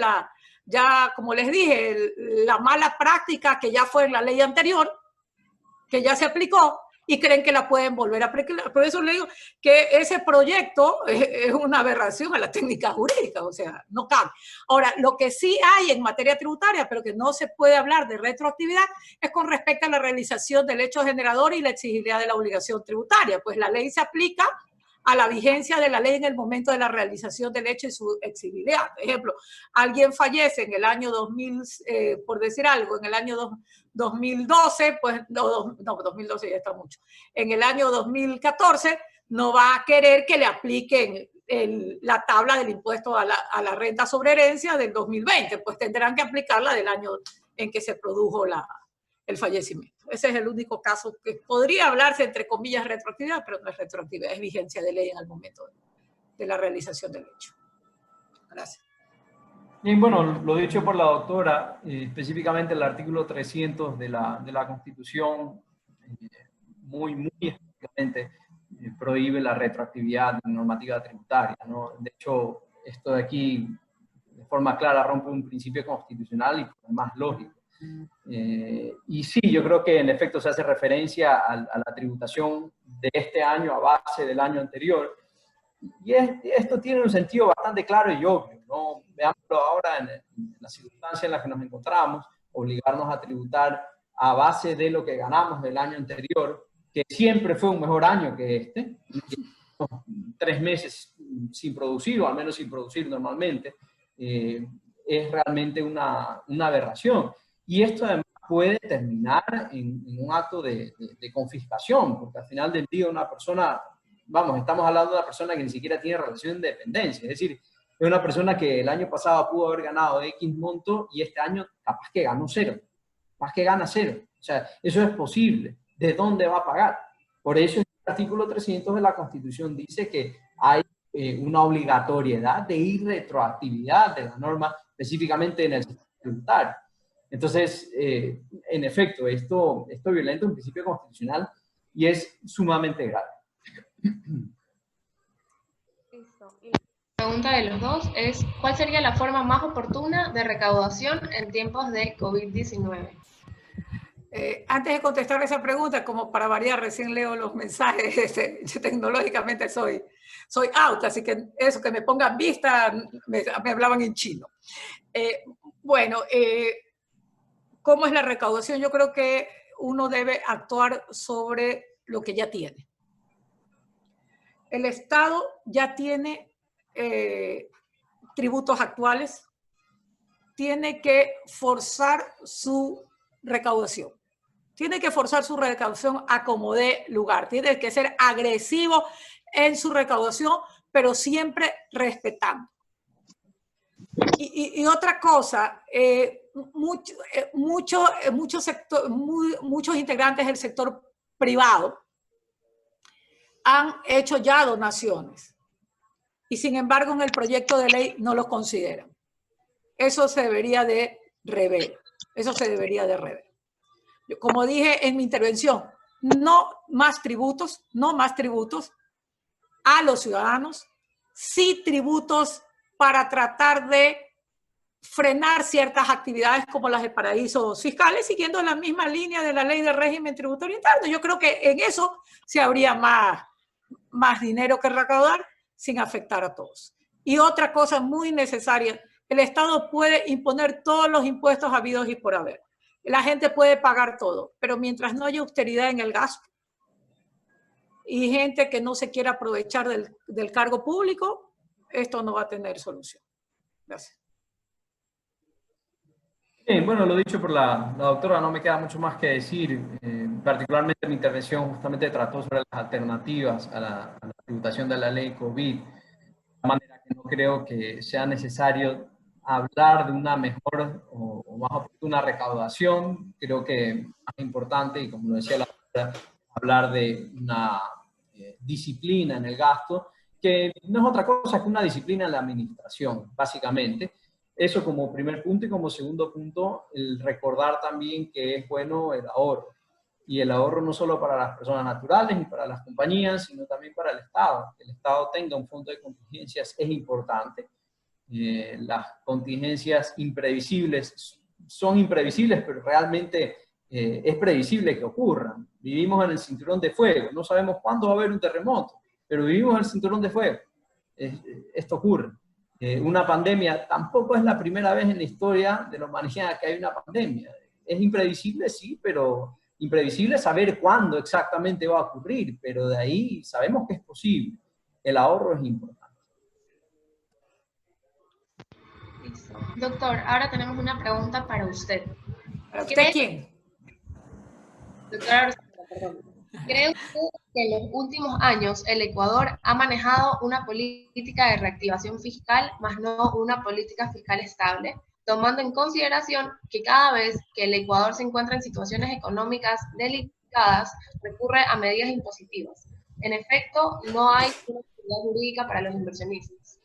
ya como les dije, la mala práctica que ya fue en la ley anterior, que ya se aplicó, y creen que la pueden volver a aplicar. Por eso le digo que ese proyecto es una aberración a la técnica jurídica, o sea, no cabe. Ahora, lo que sí hay en materia tributaria, pero que no se puede hablar de retroactividad, es con respecto a la realización del hecho generador y la exigibilidad de la obligación tributaria. Pues la ley se aplica a la vigencia de la ley en el momento de la realización del hecho y su exigibilidad. Por ejemplo, alguien fallece en el año 2000, por decir algo, en el año 2012, pues no, 2012 ya está mucho. En el año 2014 no va a querer que le apliquen la tabla del impuesto a la renta sobre herencia del 2020, pues tendrán que aplicarla del año en que se produjo el fallecimiento. Ese es el único caso que podría hablarse, entre comillas, retroactividad, pero no es retroactividad, es vigencia de ley en el momento de la realización del hecho. Gracias. Bien, bueno, lo dicho por la doctora, específicamente el artículo 300 de la Constitución, muy específicamente prohíbe la retroactividad de normativa tributaria, ¿no? De hecho, esto de aquí, de forma clara, rompe un principio constitucional y además lógico. Y sí, yo creo que en efecto se hace referencia a la tributación de este año a base del año anterior. Y esto tiene un sentido bastante claro y obvio, ¿no? Veámoslo ahora en la circunstancia en la que nos encontramos, obligarnos a tributar a base de lo que ganamos del año anterior, que siempre fue un mejor año que este, 3 meses sin producir, o al menos sin producir normalmente, es realmente una aberración. Y esto además puede terminar en un acto de confiscación, porque al final del día una persona, vamos, estamos hablando de una persona que ni siquiera tiene relación de dependencia, es decir, es una persona que el año pasado pudo haber ganado X monto y este año capaz que ganó 0, capaz que gana 0. O sea, eso es posible. ¿De dónde va a pagar? Por eso el artículo 300 de la Constitución dice que hay una obligatoriedad de irretroactividad de la norma, específicamente en el sector tributario. Entonces, en efecto, esto violenta un principio constitucional y es sumamente grave. Listo. Y la pregunta de los dos es, ¿cuál sería la forma más oportuna de recaudación en tiempos de COVID-19? Antes de contestar esa pregunta, como para variar, recién leo los mensajes, yo tecnológicamente soy out, así que eso que me pongan vista, me hablaban en chino. ¿Cómo es la recaudación? Yo creo que uno debe actuar sobre lo que ya tiene. El Estado ya tiene tributos actuales, tiene que forzar su recaudación. Tiene que forzar su recaudación a como dé lugar. Tiene que ser agresivo en su recaudación, pero siempre respetando. Y otra cosa, muchos integrantes del sector privado han hecho ya donaciones y sin embargo en el proyecto de ley no lo consideran. Eso se debería de rever. Eso se debería de rever. Como dije en mi intervención, no más tributos a los ciudadanos, sí tributos para tratar de frenar ciertas actividades como las de paraísos fiscales, siguiendo la misma línea de la ley de régimen tributario interno. Yo creo que en eso se habría más dinero que recaudar sin afectar a todos. Y otra cosa muy necesaria, el Estado puede imponer todos los impuestos habidos y por haber. La gente puede pagar todo, pero mientras no haya austeridad en el gasto y gente que no se quiera aprovechar del cargo público, esto no va a tener solución. Gracias. Bien, bueno, lo dicho por la doctora, no me queda mucho más que decir. Particularmente mi intervención justamente trató sobre las alternativas a la tributación de la ley COVID, de manera que no creo que sea necesario hablar de una mejor o más oportuna recaudación. Creo que más importante, y como lo decía la doctora, hablar de una disciplina en el gasto, que no es otra cosa que una disciplina en la administración, básicamente. Eso como primer punto, y como segundo punto, el recordar también que es bueno el ahorro. Y el ahorro no solo para las personas naturales y para las compañías, sino también para el Estado. Que el Estado tenga un fondo de contingencias es importante. Las contingencias imprevisibles son imprevisibles, pero realmente es previsible que ocurran. Vivimos en el cinturón de fuego. No sabemos cuándo va a haber un terremoto, pero vivimos en el cinturón de fuego. Esto ocurre. Una pandemia tampoco es la primera vez en la historia de la humanidad que hay una pandemia. Es imprevisible, sí, pero imprevisible saber cuándo exactamente va a ocurrir, pero de ahí sabemos que es posible. El ahorro es importante. Listo. Doctor, ahora tenemos una pregunta para usted. ¿Para usted quién? Doctora Rosana, perdón. ¿Cree usted que en los últimos años el Ecuador ha manejado una política de reactivación fiscal, más no una política fiscal estable, tomando en consideración que cada vez que el Ecuador se encuentra en situaciones económicas delicadas, recurre a medidas impositivas? En efecto, no hay una seguridad jurídica para los inversionistas.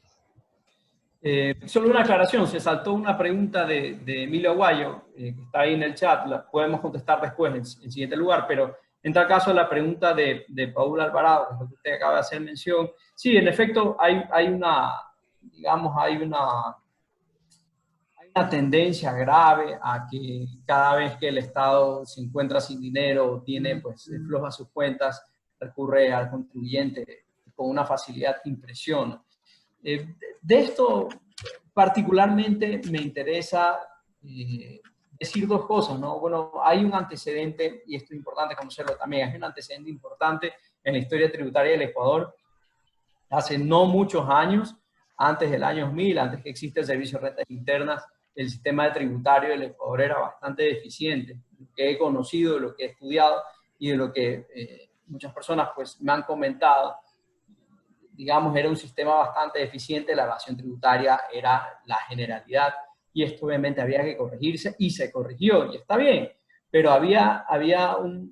Solo una aclaración, se saltó una pregunta de Emilio Aguayo, que está ahí en el chat, la podemos contestar después en siguiente lugar, pero en tal caso la pregunta de Paul Alvarado, que es lo que usted acaba de hacer mención, sí, en efecto hay una tendencia grave a que cada vez que el Estado se encuentra sin dinero o tiene, pues, flojas sus cuentas, recurre al contribuyente con una facilidad que impresiona. De esto particularmente me interesa decir dos cosas, ¿no? Bueno, hay un antecedente, y esto es importante conocerlo también, hay un antecedente importante en la historia tributaria del Ecuador. Hace no muchos años, antes del año 2000, antes que exista el Servicio de Rentas Internas, el sistema tributario del Ecuador era bastante deficiente. Lo que he conocido, de lo que he estudiado y de lo que muchas personas pues me han comentado, digamos, era un sistema bastante deficiente, la evasión tributaria era la generalidad, y esto obviamente había que corregirse, y se corrigió, y está bien, pero había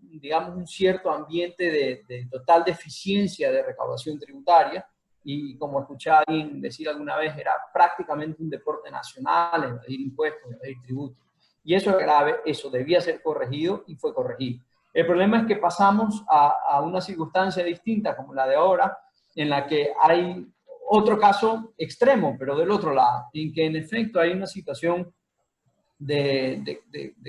digamos, un cierto ambiente de total deficiencia de recaudación tributaria, y como escuché a alguien decir alguna vez, era prácticamente un deporte nacional, evadir impuestos, evadir tributos, y eso es grave, eso debía ser corregido, y fue corregido. El problema es que pasamos a una circunstancia distinta, como la de ahora, en la que hay otro caso extremo, pero del otro lado, en que en efecto hay una situación de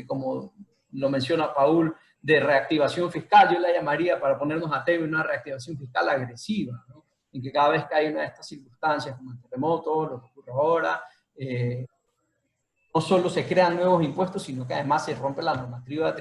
como lo menciona Paul, de reactivación fiscal. Yo la llamaría, para ponernos a tema, una reactivación fiscal agresiva, ¿no? En que cada vez que hay una de estas circunstancias, como el terremoto, lo que ocurre ahora, no solo se crean nuevos impuestos, sino que además se rompe la normativa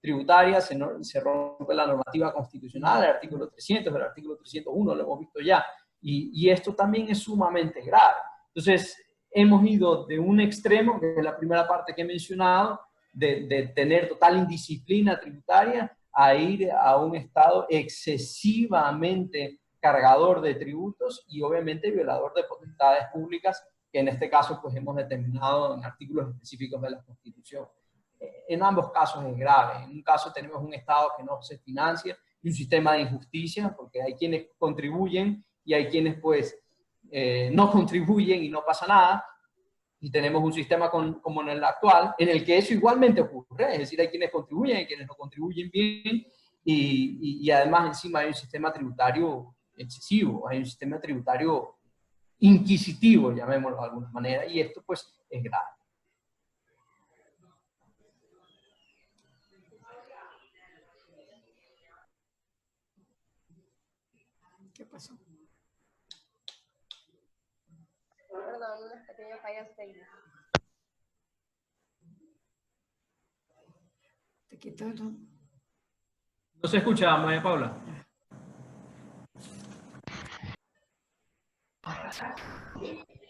tributaria, se rompe la normativa constitucional, el artículo 300, el artículo 301, lo hemos visto ya, y esto también es sumamente grave. Entonces, hemos ido de un extremo, que es la primera parte que he mencionado, de tener total indisciplina tributaria, a ir a un Estado excesivamente cargador de tributos y obviamente violador de potestades públicas, que en este caso pues hemos determinado en artículos específicos de la Constitución. En ambos casos es grave. En un caso tenemos un Estado que no se financia y un sistema de injusticia, porque hay quienes contribuyen y hay quienes pues no contribuyen y no pasa nada. Y tenemos un sistema como en el actual, en el que eso igualmente ocurre, es decir, hay quienes contribuyen, hay quienes no contribuyen bien, y además encima hay un sistema tributario excesivo, hay un sistema tributario inquisitivo, llamémoslo de alguna manera, y esto pues es grave. ¿Qué pasó? Perdón, unas pequeñas fallas técnicas. Te quitaron. No se escucha, María Paula.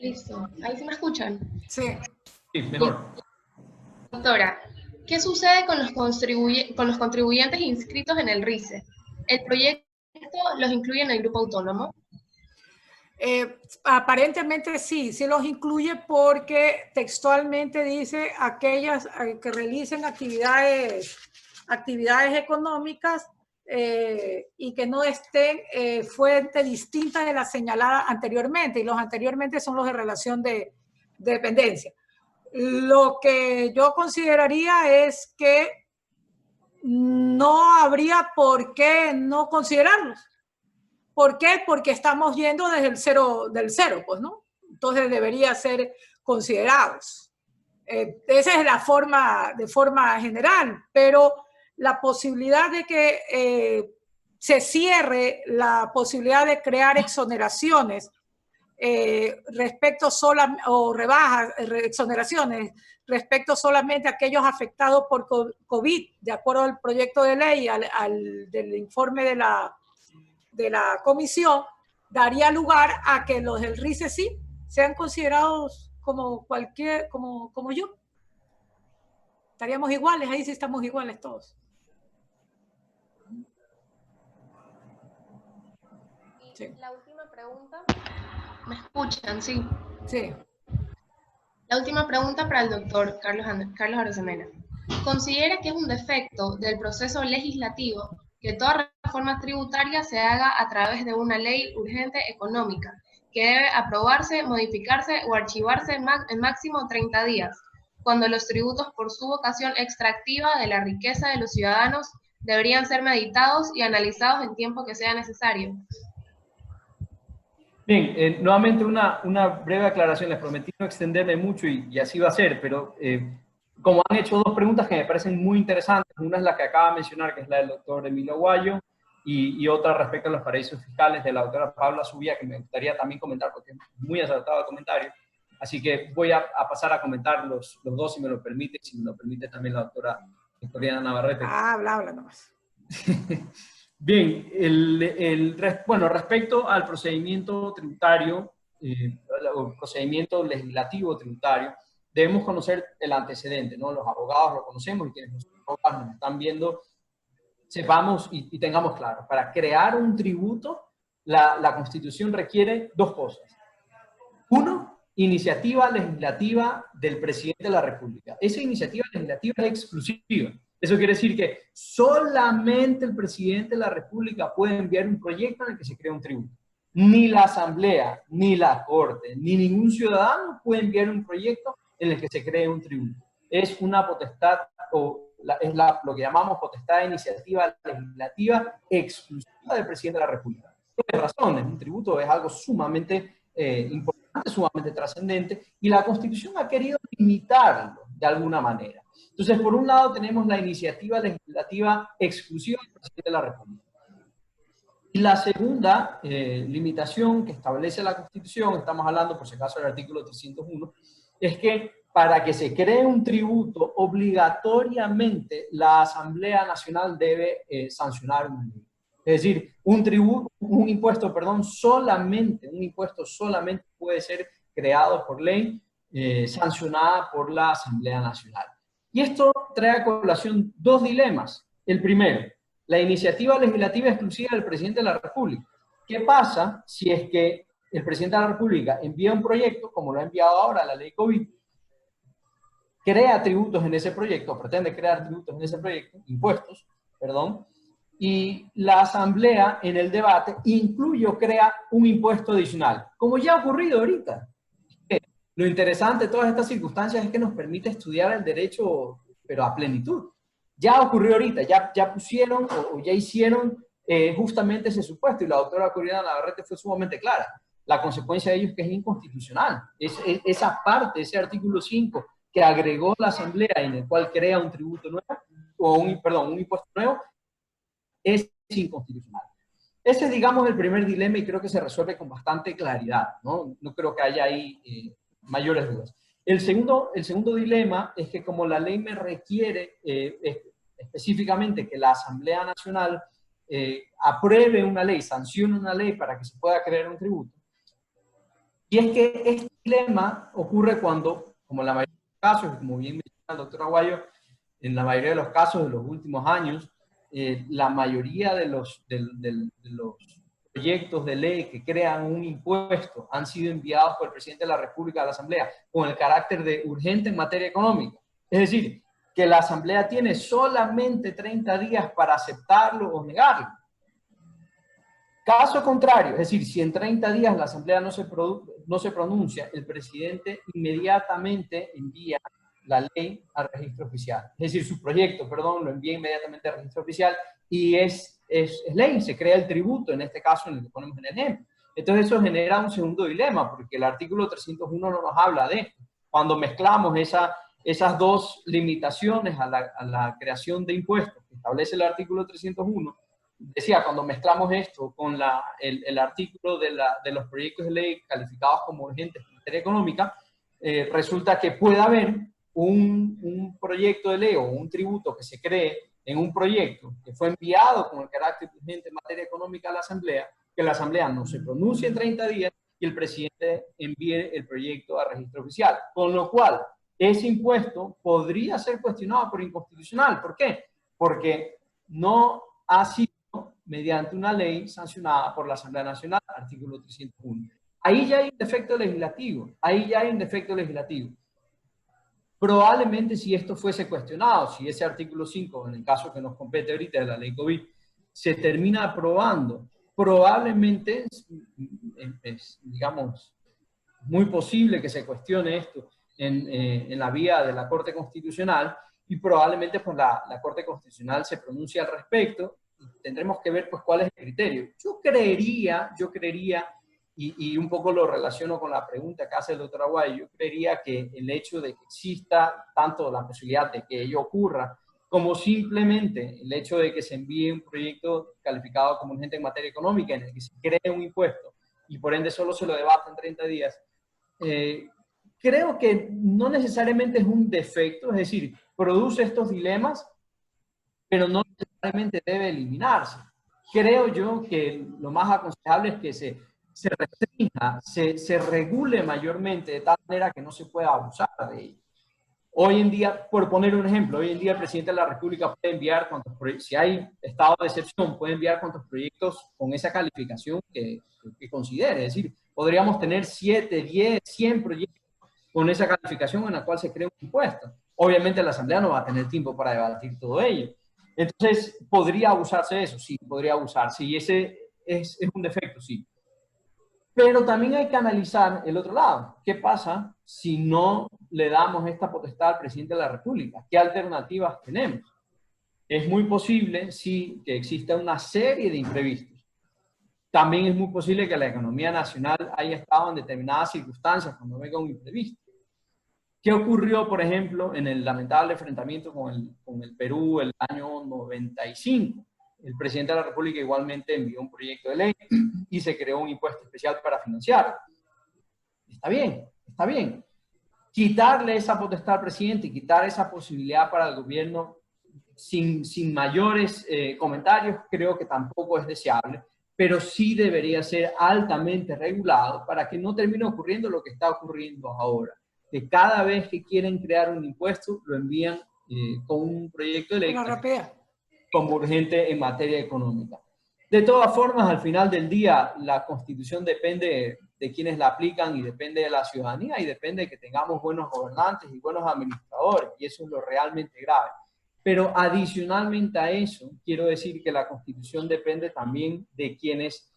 Listo. ¿Ahí sí me escuchan? Sí. Sí, mejor. Doctora, ¿qué sucede con los contribuyentes inscritos en el RICE? ¿El proyecto los incluye en el grupo autónomo? Aparentemente sí los incluye porque textualmente dice aquellas que realicen actividades económicas y que no estén fuente distinta de la señalada anteriormente, y los anteriormente son los de relación de dependencia. Lo que yo consideraría es que no habría por qué no considerarlos. ¿Por qué? Porque estamos yendo desde el cero, pues, ¿no? Entonces debería ser considerados. Esa es la forma, de forma general, pero la posibilidad de que se cierre la posibilidad de crear exoneraciones respecto o rebajas, exoneraciones respecto solamente a aquellos afectados por COVID, de acuerdo al proyecto de ley, del informe de la comisión, daría lugar a que los del RICE sí sean considerados como como yo. Estaríamos iguales, ahí sí estamos iguales todos. Sí. La última pregunta. ¿Me escuchan? Sí. Sí. La última pregunta para el doctor Carlos Arosemena. ¿Considera que es un defecto del proceso legislativo que toda reforma tributaria se haga a través de una ley urgente económica, que debe aprobarse, modificarse o archivarse en máximo 30 días, cuando los tributos por su vocación extractiva de la riqueza de los ciudadanos deberían ser meditados y analizados en tiempo que sea necesario? Bien, nuevamente una breve aclaración. Les prometí no extenderme mucho y así va a ser, pero como han hecho dos preguntas que me parecen muy interesantes, una es la que acaba de mencionar, que es la del doctor Emilio Aguayo, y otra respecto a los paraísos fiscales de la doctora Paula Zubia, que me gustaría también comentar porque es muy acertado el comentario. Así que voy a pasar a comentar los dos, si me lo permite también la doctora Victoriana Navarrete. Habla nomás. Bien, bueno, respecto al procedimiento tributario, o procedimiento legislativo tributario, debemos conocer el antecedente, ¿no? Los abogados lo conocemos y quienes nos están viendo, sepamos y tengamos claro. Para crear un tributo, la Constitución requiere dos cosas. Uno, iniciativa legislativa del presidente de la República. Esa iniciativa legislativa es exclusiva. Eso quiere decir que solamente el presidente de la República puede enviar un proyecto en el que se crea un tributo. Ni la Asamblea, ni la Corte, ni ningún ciudadano puede enviar un proyecto en el que se cree un tributo. Es una potestad, lo que llamamos potestad de iniciativa legislativa exclusiva del presidente de la República. Por razones, un tributo es algo sumamente importante, sumamente trascendente, y la Constitución ha querido limitarlo de alguna manera. Entonces, por un lado tenemos la iniciativa legislativa exclusiva del presidente de la República. Y la segunda limitación que establece la Constitución, estamos hablando por si acaso del artículo 301, es que para que se cree un tributo, obligatoriamente la Asamblea Nacional debe sancionar una ley. Es decir, un impuesto solamente puede ser creado por ley, sancionada por la Asamblea Nacional. Y esto trae a colación dos dilemas. El primero, la iniciativa legislativa exclusiva del presidente de la República. ¿Qué pasa si es que el presidente de la República envía un proyecto, como lo ha enviado ahora la ley COVID, crea tributos en ese proyecto, pretende crear tributos en ese proyecto, impuestos, perdón, y la Asamblea en el debate incluye o crea un impuesto adicional, como ya ha ocurrido ahorita? Lo interesante de todas estas circunstancias es que nos permite estudiar el derecho, pero a plenitud. Ya ocurrió ahorita, ya pusieron o ya hicieron justamente ese supuesto, y la doctora Victoriana Navarrete fue sumamente clara. la consecuencia de ello es que es inconstitucional. Esa parte, ese artículo 5 que agregó la Asamblea en el cual crea un tributo nuevo, o un impuesto nuevo, es inconstitucional. Ese es, digamos, el primer dilema y creo que se resuelve con bastante claridad, ¿no? No creo que haya ahí mayores dudas. El segundo dilema es que como la ley me requiere específicamente que la Asamblea Nacional apruebe una ley, sancione una ley para que se pueda crear un tributo, y es que este dilema ocurre cuando, como en la mayoría de los casos, como bien menciona el doctor Aguayo, en la mayoría de los casos de los últimos años, la mayoría de los proyectos de ley que crean un impuesto han sido enviados por el presidente de la República a la Asamblea con el carácter de urgente en materia económica. Es decir, que la Asamblea tiene solamente 30 días para aceptarlo o negarlo. Caso contrario, es decir, si en 30 días la Asamblea no se pronuncia, el presidente inmediatamente envía la ley al registro oficial. Es decir, su proyecto, perdón, lo envía inmediatamente al registro oficial y es ley, se crea el tributo, en este caso en el que ponemos el ejemplo. Entonces eso genera un segundo dilema, porque el artículo 301 no nos habla de esto. Cuando mezclamos esas dos limitaciones a la creación de impuestos que establece el artículo 301, decía, cuando mezclamos esto con el artículo de los proyectos de ley calificados como urgentes en materia económica, resulta que puede haber un proyecto de ley o un tributo que se cree en un proyecto que fue enviado con el carácter urgente en materia económica a la Asamblea, que la Asamblea no se pronuncie en 30 días y el presidente envíe el proyecto a registro oficial. Con lo cual, ese impuesto podría ser cuestionado por inconstitucional. ¿Por qué? Porque no ha sido mediante una ley sancionada por la Asamblea Nacional, artículo 301. Ahí ya hay un defecto legislativo, Probablemente si esto fuese cuestionado, si ese artículo 5, en el caso que nos compete ahorita de la ley COVID, se termina aprobando, probablemente es, digamos, muy posible que se cuestione esto en la vía de la Corte Constitucional y probablemente pues la Corte Constitucional se pronuncie al respecto. Tendremos que ver pues cuál es el criterio. Yo creería, y un poco lo relaciono con la pregunta que hace el doctor Aguayo, yo creería que el hecho de que exista tanto la posibilidad de que ello ocurra, como simplemente el hecho de que se envíe un proyecto calificado como urgente en materia económica, en el que se cree un impuesto, y por ende solo se lo debate en 30 días, creo que no necesariamente es un defecto, es decir, produce estos dilemas, pero no necesariamente debe eliminarse. Creo yo que lo más aconsejable es que se restrinja, se regule mayormente de tal manera que no se pueda abusar de ello. Hoy en día, por poner un ejemplo, hoy en día el presidente de la República puede enviar cuantos proyectos, si hay estado de excepción, puede enviar cuantos proyectos con esa calificación que considere. Es decir, podríamos tener 7, 10, 100 proyectos con esa calificación en la cual se crea un impuesto. Obviamente la Asamblea no va a tener tiempo para debatir todo ello. Entonces, ¿podría abusarse de eso? Sí, podría abusarse. Y ese es un defecto, sí. Pero también hay que analizar el otro lado. ¿Qué pasa si no le damos esta potestad al presidente de la República? ¿Qué alternativas tenemos? Es muy posible, sí, que exista una serie de imprevistos. También es muy posible que la economía nacional haya estado en determinadas circunstancias cuando venga un imprevisto. ¿Qué ocurrió, por ejemplo, en el lamentable enfrentamiento con el Perú el año 95? El presidente de la República igualmente envió un proyecto de ley y se creó un impuesto especial para financiarlo. Está bien, está bien. Quitarle esa potestad al presidente y quitar esa posibilidad para el gobierno sin mayores comentarios, creo que tampoco es deseable, pero sí debería ser altamente regulado para que no termine ocurriendo lo que está ocurriendo ahora, que cada vez que quieren crear un impuesto lo envían con un proyecto de ley como urgente en materia económica. De todas formas, al final del día, la Constitución depende de quienes la aplican y depende de la ciudadanía y depende de que tengamos buenos gobernantes y buenos administradores, y eso es lo realmente grave. Pero adicionalmente a eso, quiero decir que la Constitución depende también de quienes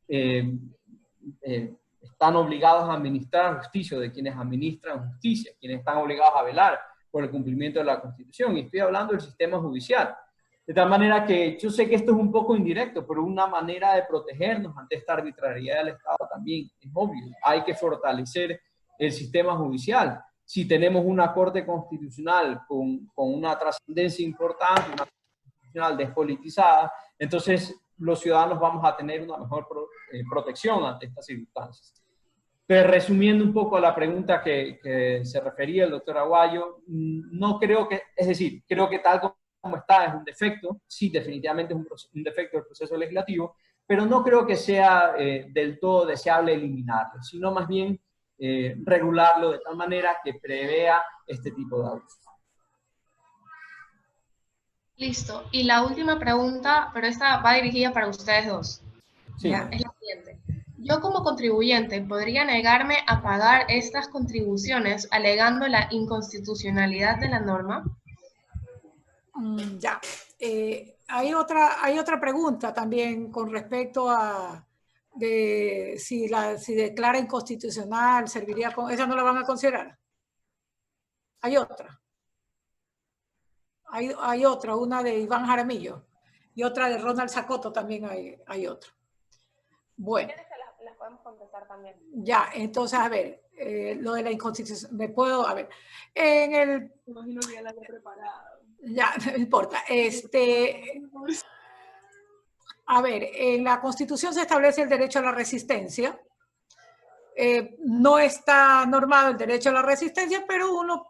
están obligados a administrar justicia, de quienes administran justicia, quienes están obligados a velar por el cumplimiento de la Constitución. Y estoy hablando del sistema judicial. De tal manera que yo sé que esto es un poco indirecto, pero una manera de protegernos ante esta arbitrariedad del Estado también también es obvio, hay que fortalecer el sistema judicial. Si tenemos una Corte Constitucional con una trascendencia importante, una Corte Constitucional despolitizada, entonces los ciudadanos vamos a tener una mejor protección ante estas circunstancias. Pero resumiendo un poco a la pregunta que se refería el doctor Aguayo, no creo que, es decir, creo que tal como está es un defecto, sí, definitivamente es un defecto del proceso legislativo, pero no creo que sea del todo deseable eliminarlo, sino más bien regularlo de tal manera que prevea este tipo de abusos. Listo. Y la última pregunta, pero esta va dirigida para ustedes dos. Sí. Ya, es la siguiente. Yo como contribuyente podría negarme a pagar estas contribuciones alegando la inconstitucionalidad de la norma. Ya. Hay otra pregunta también con respecto a si declara inconstitucional, serviría con... ¿Esa no la van a considerar? Hay otra. Hay otra, una de Iván Jaramillo y otra de Ronald Zacoto también hay otra. Bueno. Las podemos contestar también. Ya, entonces, a ver, lo de la inconstitución, me puedo, a ver, en el... Imagino que ya la había preparado. Ya, no importa. A ver, en la Constitución se establece el derecho a la resistencia. No está normado el derecho a la resistencia, pero uno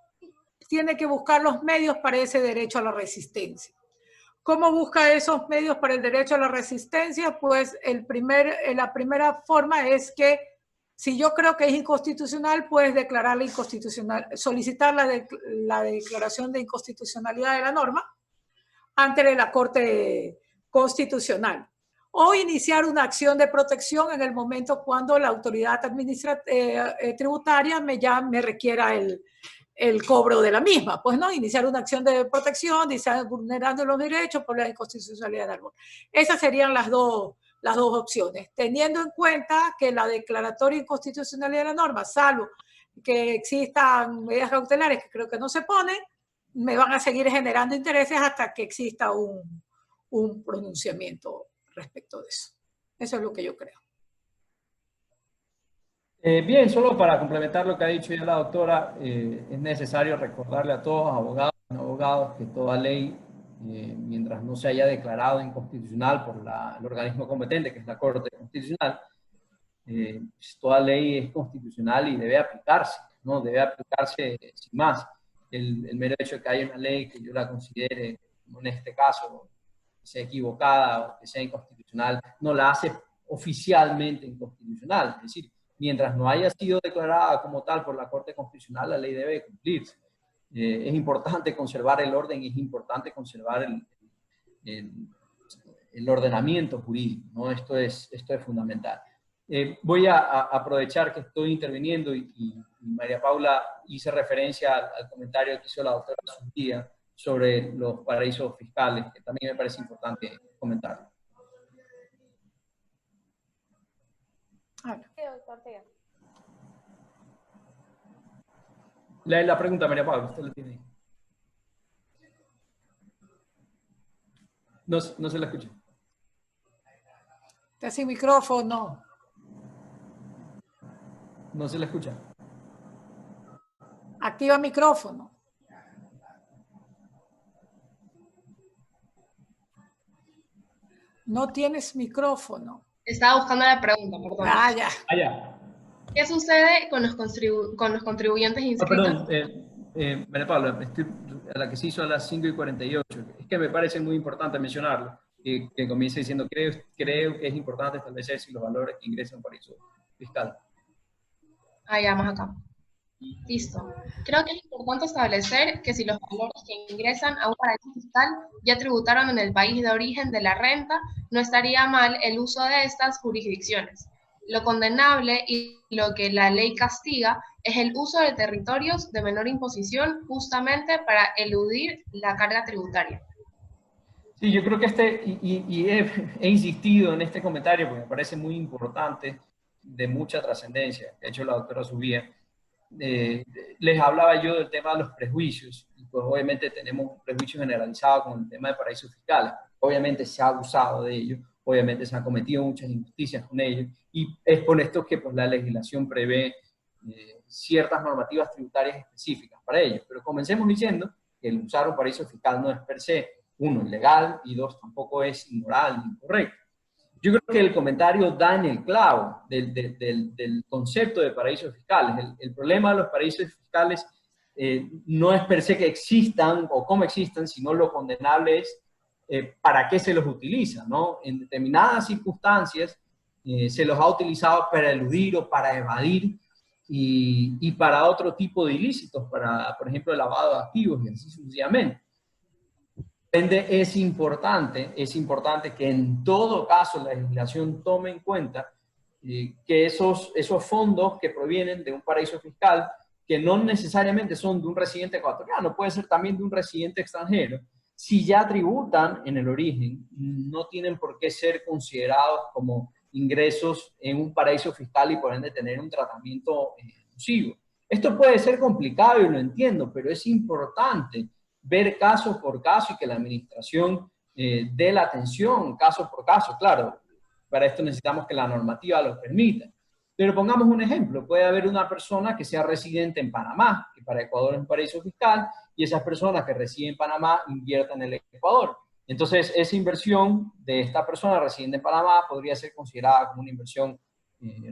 tiene que buscar los medios para ese derecho a la resistencia. ¿Cómo busca esos medios para el derecho a la resistencia? Pues la primera forma es que si yo creo que es inconstitucional, puedes declararla inconstitucional, solicitar la declaración de inconstitucionalidad de la norma ante la Corte Constitucional o iniciar una acción de protección en el momento cuando la autoridad tributaria me requiera el cobro de la misma, pues no, iniciar una acción de protección, vulnerando los derechos por la inconstitucionalidad de la norma. Esas serían las dos opciones, teniendo en cuenta que la declaratoria de inconstitucionalidad de la norma, salvo que existan medidas cautelares que creo que no se ponen, me van a seguir generando intereses hasta que exista un pronunciamiento respecto de eso. Eso es lo que yo creo. Bien, solo para complementar lo que ha dicho ya la doctora, es necesario recordarle a todos, abogados y no abogados, que toda ley, mientras no se haya declarado inconstitucional por el organismo competente, que es la Corte Constitucional, toda ley es constitucional y debe aplicarse, ¿no? Debe aplicarse sin más. El mero hecho de que haya una ley que yo la considere, como en este caso, que sea equivocada o que sea inconstitucional, no la hace oficialmente inconstitucional. Es decir, mientras no haya sido declarada como tal por la Corte Constitucional, la ley debe cumplirse. Es importante conservar el orden, es importante conservar el ordenamiento jurídico, ¿no? Esto es fundamental. Voy a aprovechar que estoy interviniendo y María Paula hizo referencia al comentario que hizo la doctora Zúñiga sobre los paraísos fiscales, que también me parece importante comentarlo. La pregunta, María Paula, usted la tiene ahí. No se la escucha. Está sin micrófono. No se la escucha. Activa micrófono. No tienes micrófono. Estaba buscando la pregunta, perdón. Ya. Ya. ¿Qué sucede con los contribuyentes inscritos? Perdón, María Paula, a la que se hizo a las 5:48. Es que me parece muy importante mencionarlo. Que comience diciendo, creo que es importante establecer si los valores que ingresan por eso fiscal. Ya, más acá. Listo. Creo que es importante establecer que si los valores que ingresan a un paraíso fiscal ya tributaron en el país de origen de la renta, no estaría mal el uso de estas jurisdicciones. Lo condenable y lo que la ley castiga es el uso de territorios de menor imposición justamente para eludir la carga tributaria. Sí, yo creo que he insistido en este comentario porque me parece muy importante, de mucha trascendencia, que ha hecho la doctora Zúñiga. Les hablaba yo del tema de los prejuicios, y pues obviamente tenemos un prejuicio generalizado con el tema de paraísos fiscales, obviamente se ha abusado de ello, obviamente se han cometido muchas injusticias con ellos, y es por esto que pues, la legislación prevé ciertas normativas tributarias específicas para ellos. Pero comencemos diciendo que el usar un paraíso fiscal no es per se, uno, ilegal, y dos, tampoco es inmoral ni incorrecto. Yo creo que el comentario da en el clavo del concepto de paraísos fiscales. El problema de los paraísos fiscales no es per se que existan o cómo existan, sino lo condenable es para qué se los utiliza, ¿no? En determinadas circunstancias se los ha utilizado para eludir o para evadir y para otro tipo de ilícitos, para, por ejemplo, el lavado de activos y así sucesivamente. Es importante que en todo caso la legislación tome en cuenta que esos fondos que provienen de un paraíso fiscal, que no necesariamente son de un residente ecuatoriano, puede ser también de un residente extranjero, si ya tributan en el origen, no tienen por qué ser considerados como ingresos en un paraíso fiscal y por ende tener un tratamiento abusivo. Esto puede ser complicado y lo entiendo, pero es importante ver caso por caso y que la administración dé la atención caso por caso. Claro, para esto necesitamos que la normativa lo permita. Pero pongamos un ejemplo, puede haber una persona que sea residente en Panamá, que para Ecuador es un paraíso fiscal, y esas personas que residen en Panamá inviertan en el Ecuador. Entonces, esa inversión de esta persona residente en Panamá podría ser considerada como una inversión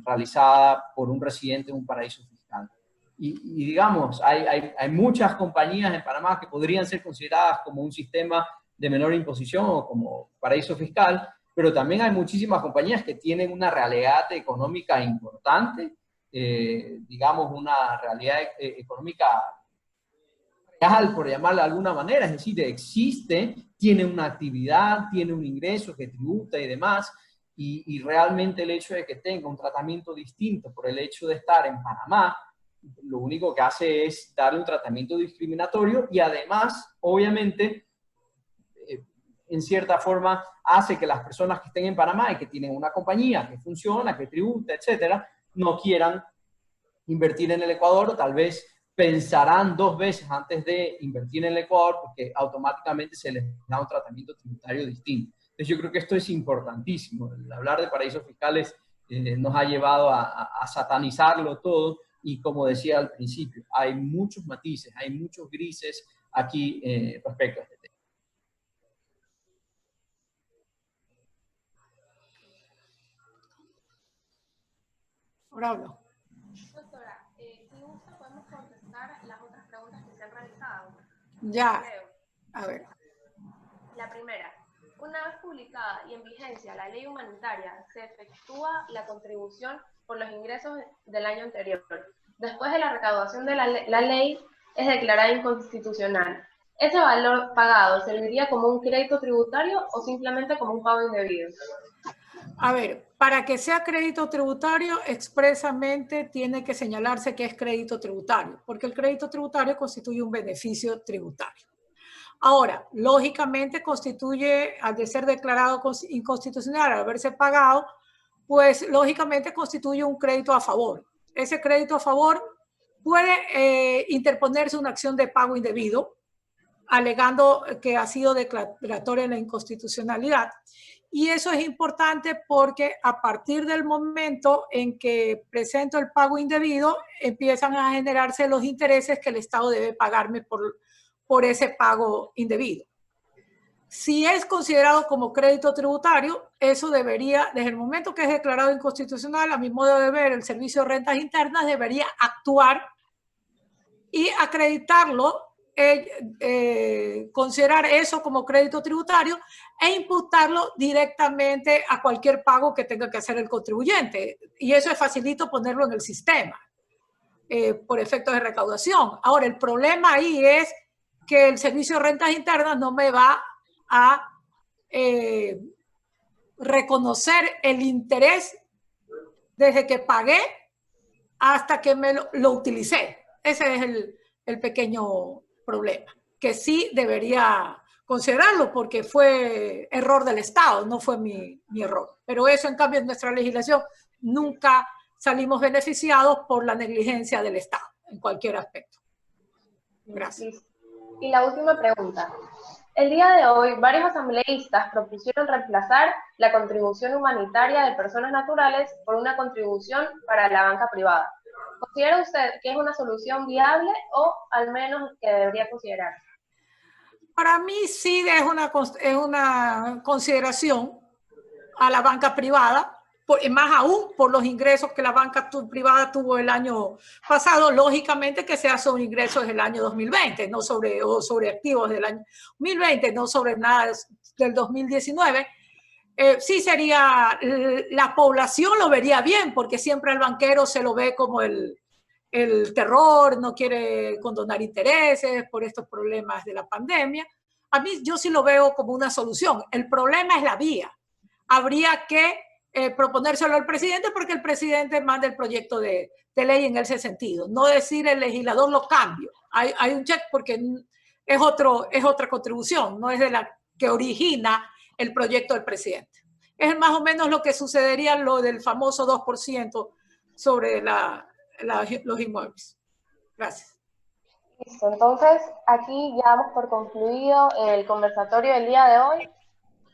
realizada por un residente en un paraíso fiscal. Y digamos, hay muchas compañías en Panamá que podrían ser consideradas como un sistema de menor imposición o como paraíso fiscal, pero también hay muchísimas compañías que tienen una realidad económica importante, digamos una realidad económica real, por llamarla de alguna manera, es decir, existe, tiene una actividad, tiene un ingreso que tributa y demás, y realmente el hecho de que tenga un tratamiento distinto por el hecho de estar en Panamá, lo único que hace es darle un tratamiento discriminatorio y además, obviamente, en cierta forma, hace que las personas que estén en Panamá y que tienen una compañía que funciona, que tributa, etcétera, no quieran invertir en el Ecuador o tal vez pensarán 2 veces antes de invertir en el Ecuador porque automáticamente se les da un tratamiento tributario distinto. Entonces yo creo que esto es importantísimo. El hablar de paraísos fiscales nos ha llevado a satanizarlo todo y como decía al principio, hay muchos matices, hay muchos grises aquí respecto a este tema. Bravo. Doctora, si gusta podemos contestar las otras preguntas que se han realizado. Ya, a ver. La primera, una vez publicada y en vigencia la ley humanitaria, se efectúa la contribución por los ingresos del año anterior. Después de la recaudación de la ley es declarada inconstitucional. ¿Ese valor pagado serviría como un crédito tributario o simplemente como un pago indebido? A ver, para que sea crédito tributario, expresamente tiene que señalarse que es crédito tributario, porque el crédito tributario constituye un beneficio tributario. Ahora, lógicamente constituye, al de ser declarado inconstitucional, al haberse pagado, pues lógicamente constituye un crédito a favor. Ese crédito a favor puede interponerse una acción de pago indebido, alegando que ha sido declaratoria la inconstitucionalidad. Y eso es importante porque a partir del momento en que presento el pago indebido, empiezan a generarse los intereses que el Estado debe pagarme por ese pago indebido. Si es considerado como crédito tributario, eso debería, desde el momento que es declarado inconstitucional, a mi modo de ver, el Servicio de Rentas Internas debería actuar y acreditarlo, considerar eso como crédito tributario e imputarlo directamente a cualquier pago que tenga que hacer el contribuyente. Y eso es facilito ponerlo en el sistema por efectos de recaudación. Ahora, el problema ahí es que el Servicio de Rentas Internas no me va a reconocer el interés desde que pagué hasta que me lo utilicé. Ese es el pequeño problema, que sí debería considerarlo porque fue error del Estado, no fue mi error. Pero eso, en cambio, en nuestra legislación nunca salimos beneficiados por la negligencia del Estado, en cualquier aspecto. Gracias. Y la última pregunta. El día de hoy, varios asambleístas propusieron reemplazar la contribución humanitaria de personas naturales por una contribución para la banca privada. ¿Considera usted que es una solución viable o al menos que debería considerarse? Para mí sí es una consideración a la banca privada, más aún por los ingresos que la banca privada tuvo el año pasado, lógicamente que sea sobre ingresos del año 2020, no sobre activos del año 2020, no sobre nada del 2019. Sí sería, la población lo vería bien, porque siempre el banquero se lo ve como el terror, no quiere condonar intereses por estos problemas de la pandemia. A mí yo sí lo veo como una solución. El problema es la vía. Habría que proponérselo al presidente porque el presidente manda el proyecto de ley en ese sentido. No decir el legislador lo cambio. Hay un check porque es otra contribución, no es de la que origina el proyecto del presidente. Es más o menos lo que sucedería lo del famoso 2% sobre los inmuebles. Gracias. Listo, entonces aquí ya damos por concluido el conversatorio del día de hoy.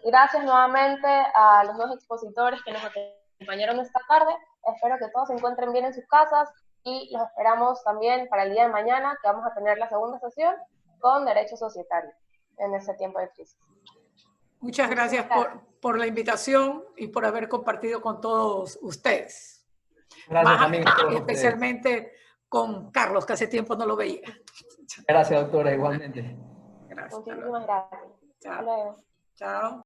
Gracias nuevamente a los dos expositores que nos acompañaron esta tarde. Espero que todos se encuentren bien en sus casas y los esperamos también para el día de mañana, que vamos a tener la segunda sesión con Derecho Societario en este tiempo de crisis. Muchas gracias por la invitación y por haber compartido con todos ustedes. Gracias también a todos especialmente ustedes. Con Carlos, que hace tiempo no lo veía. Gracias, doctora, igualmente. Gracias. Muchísimas gracias. Chao. Hasta luego. Chao.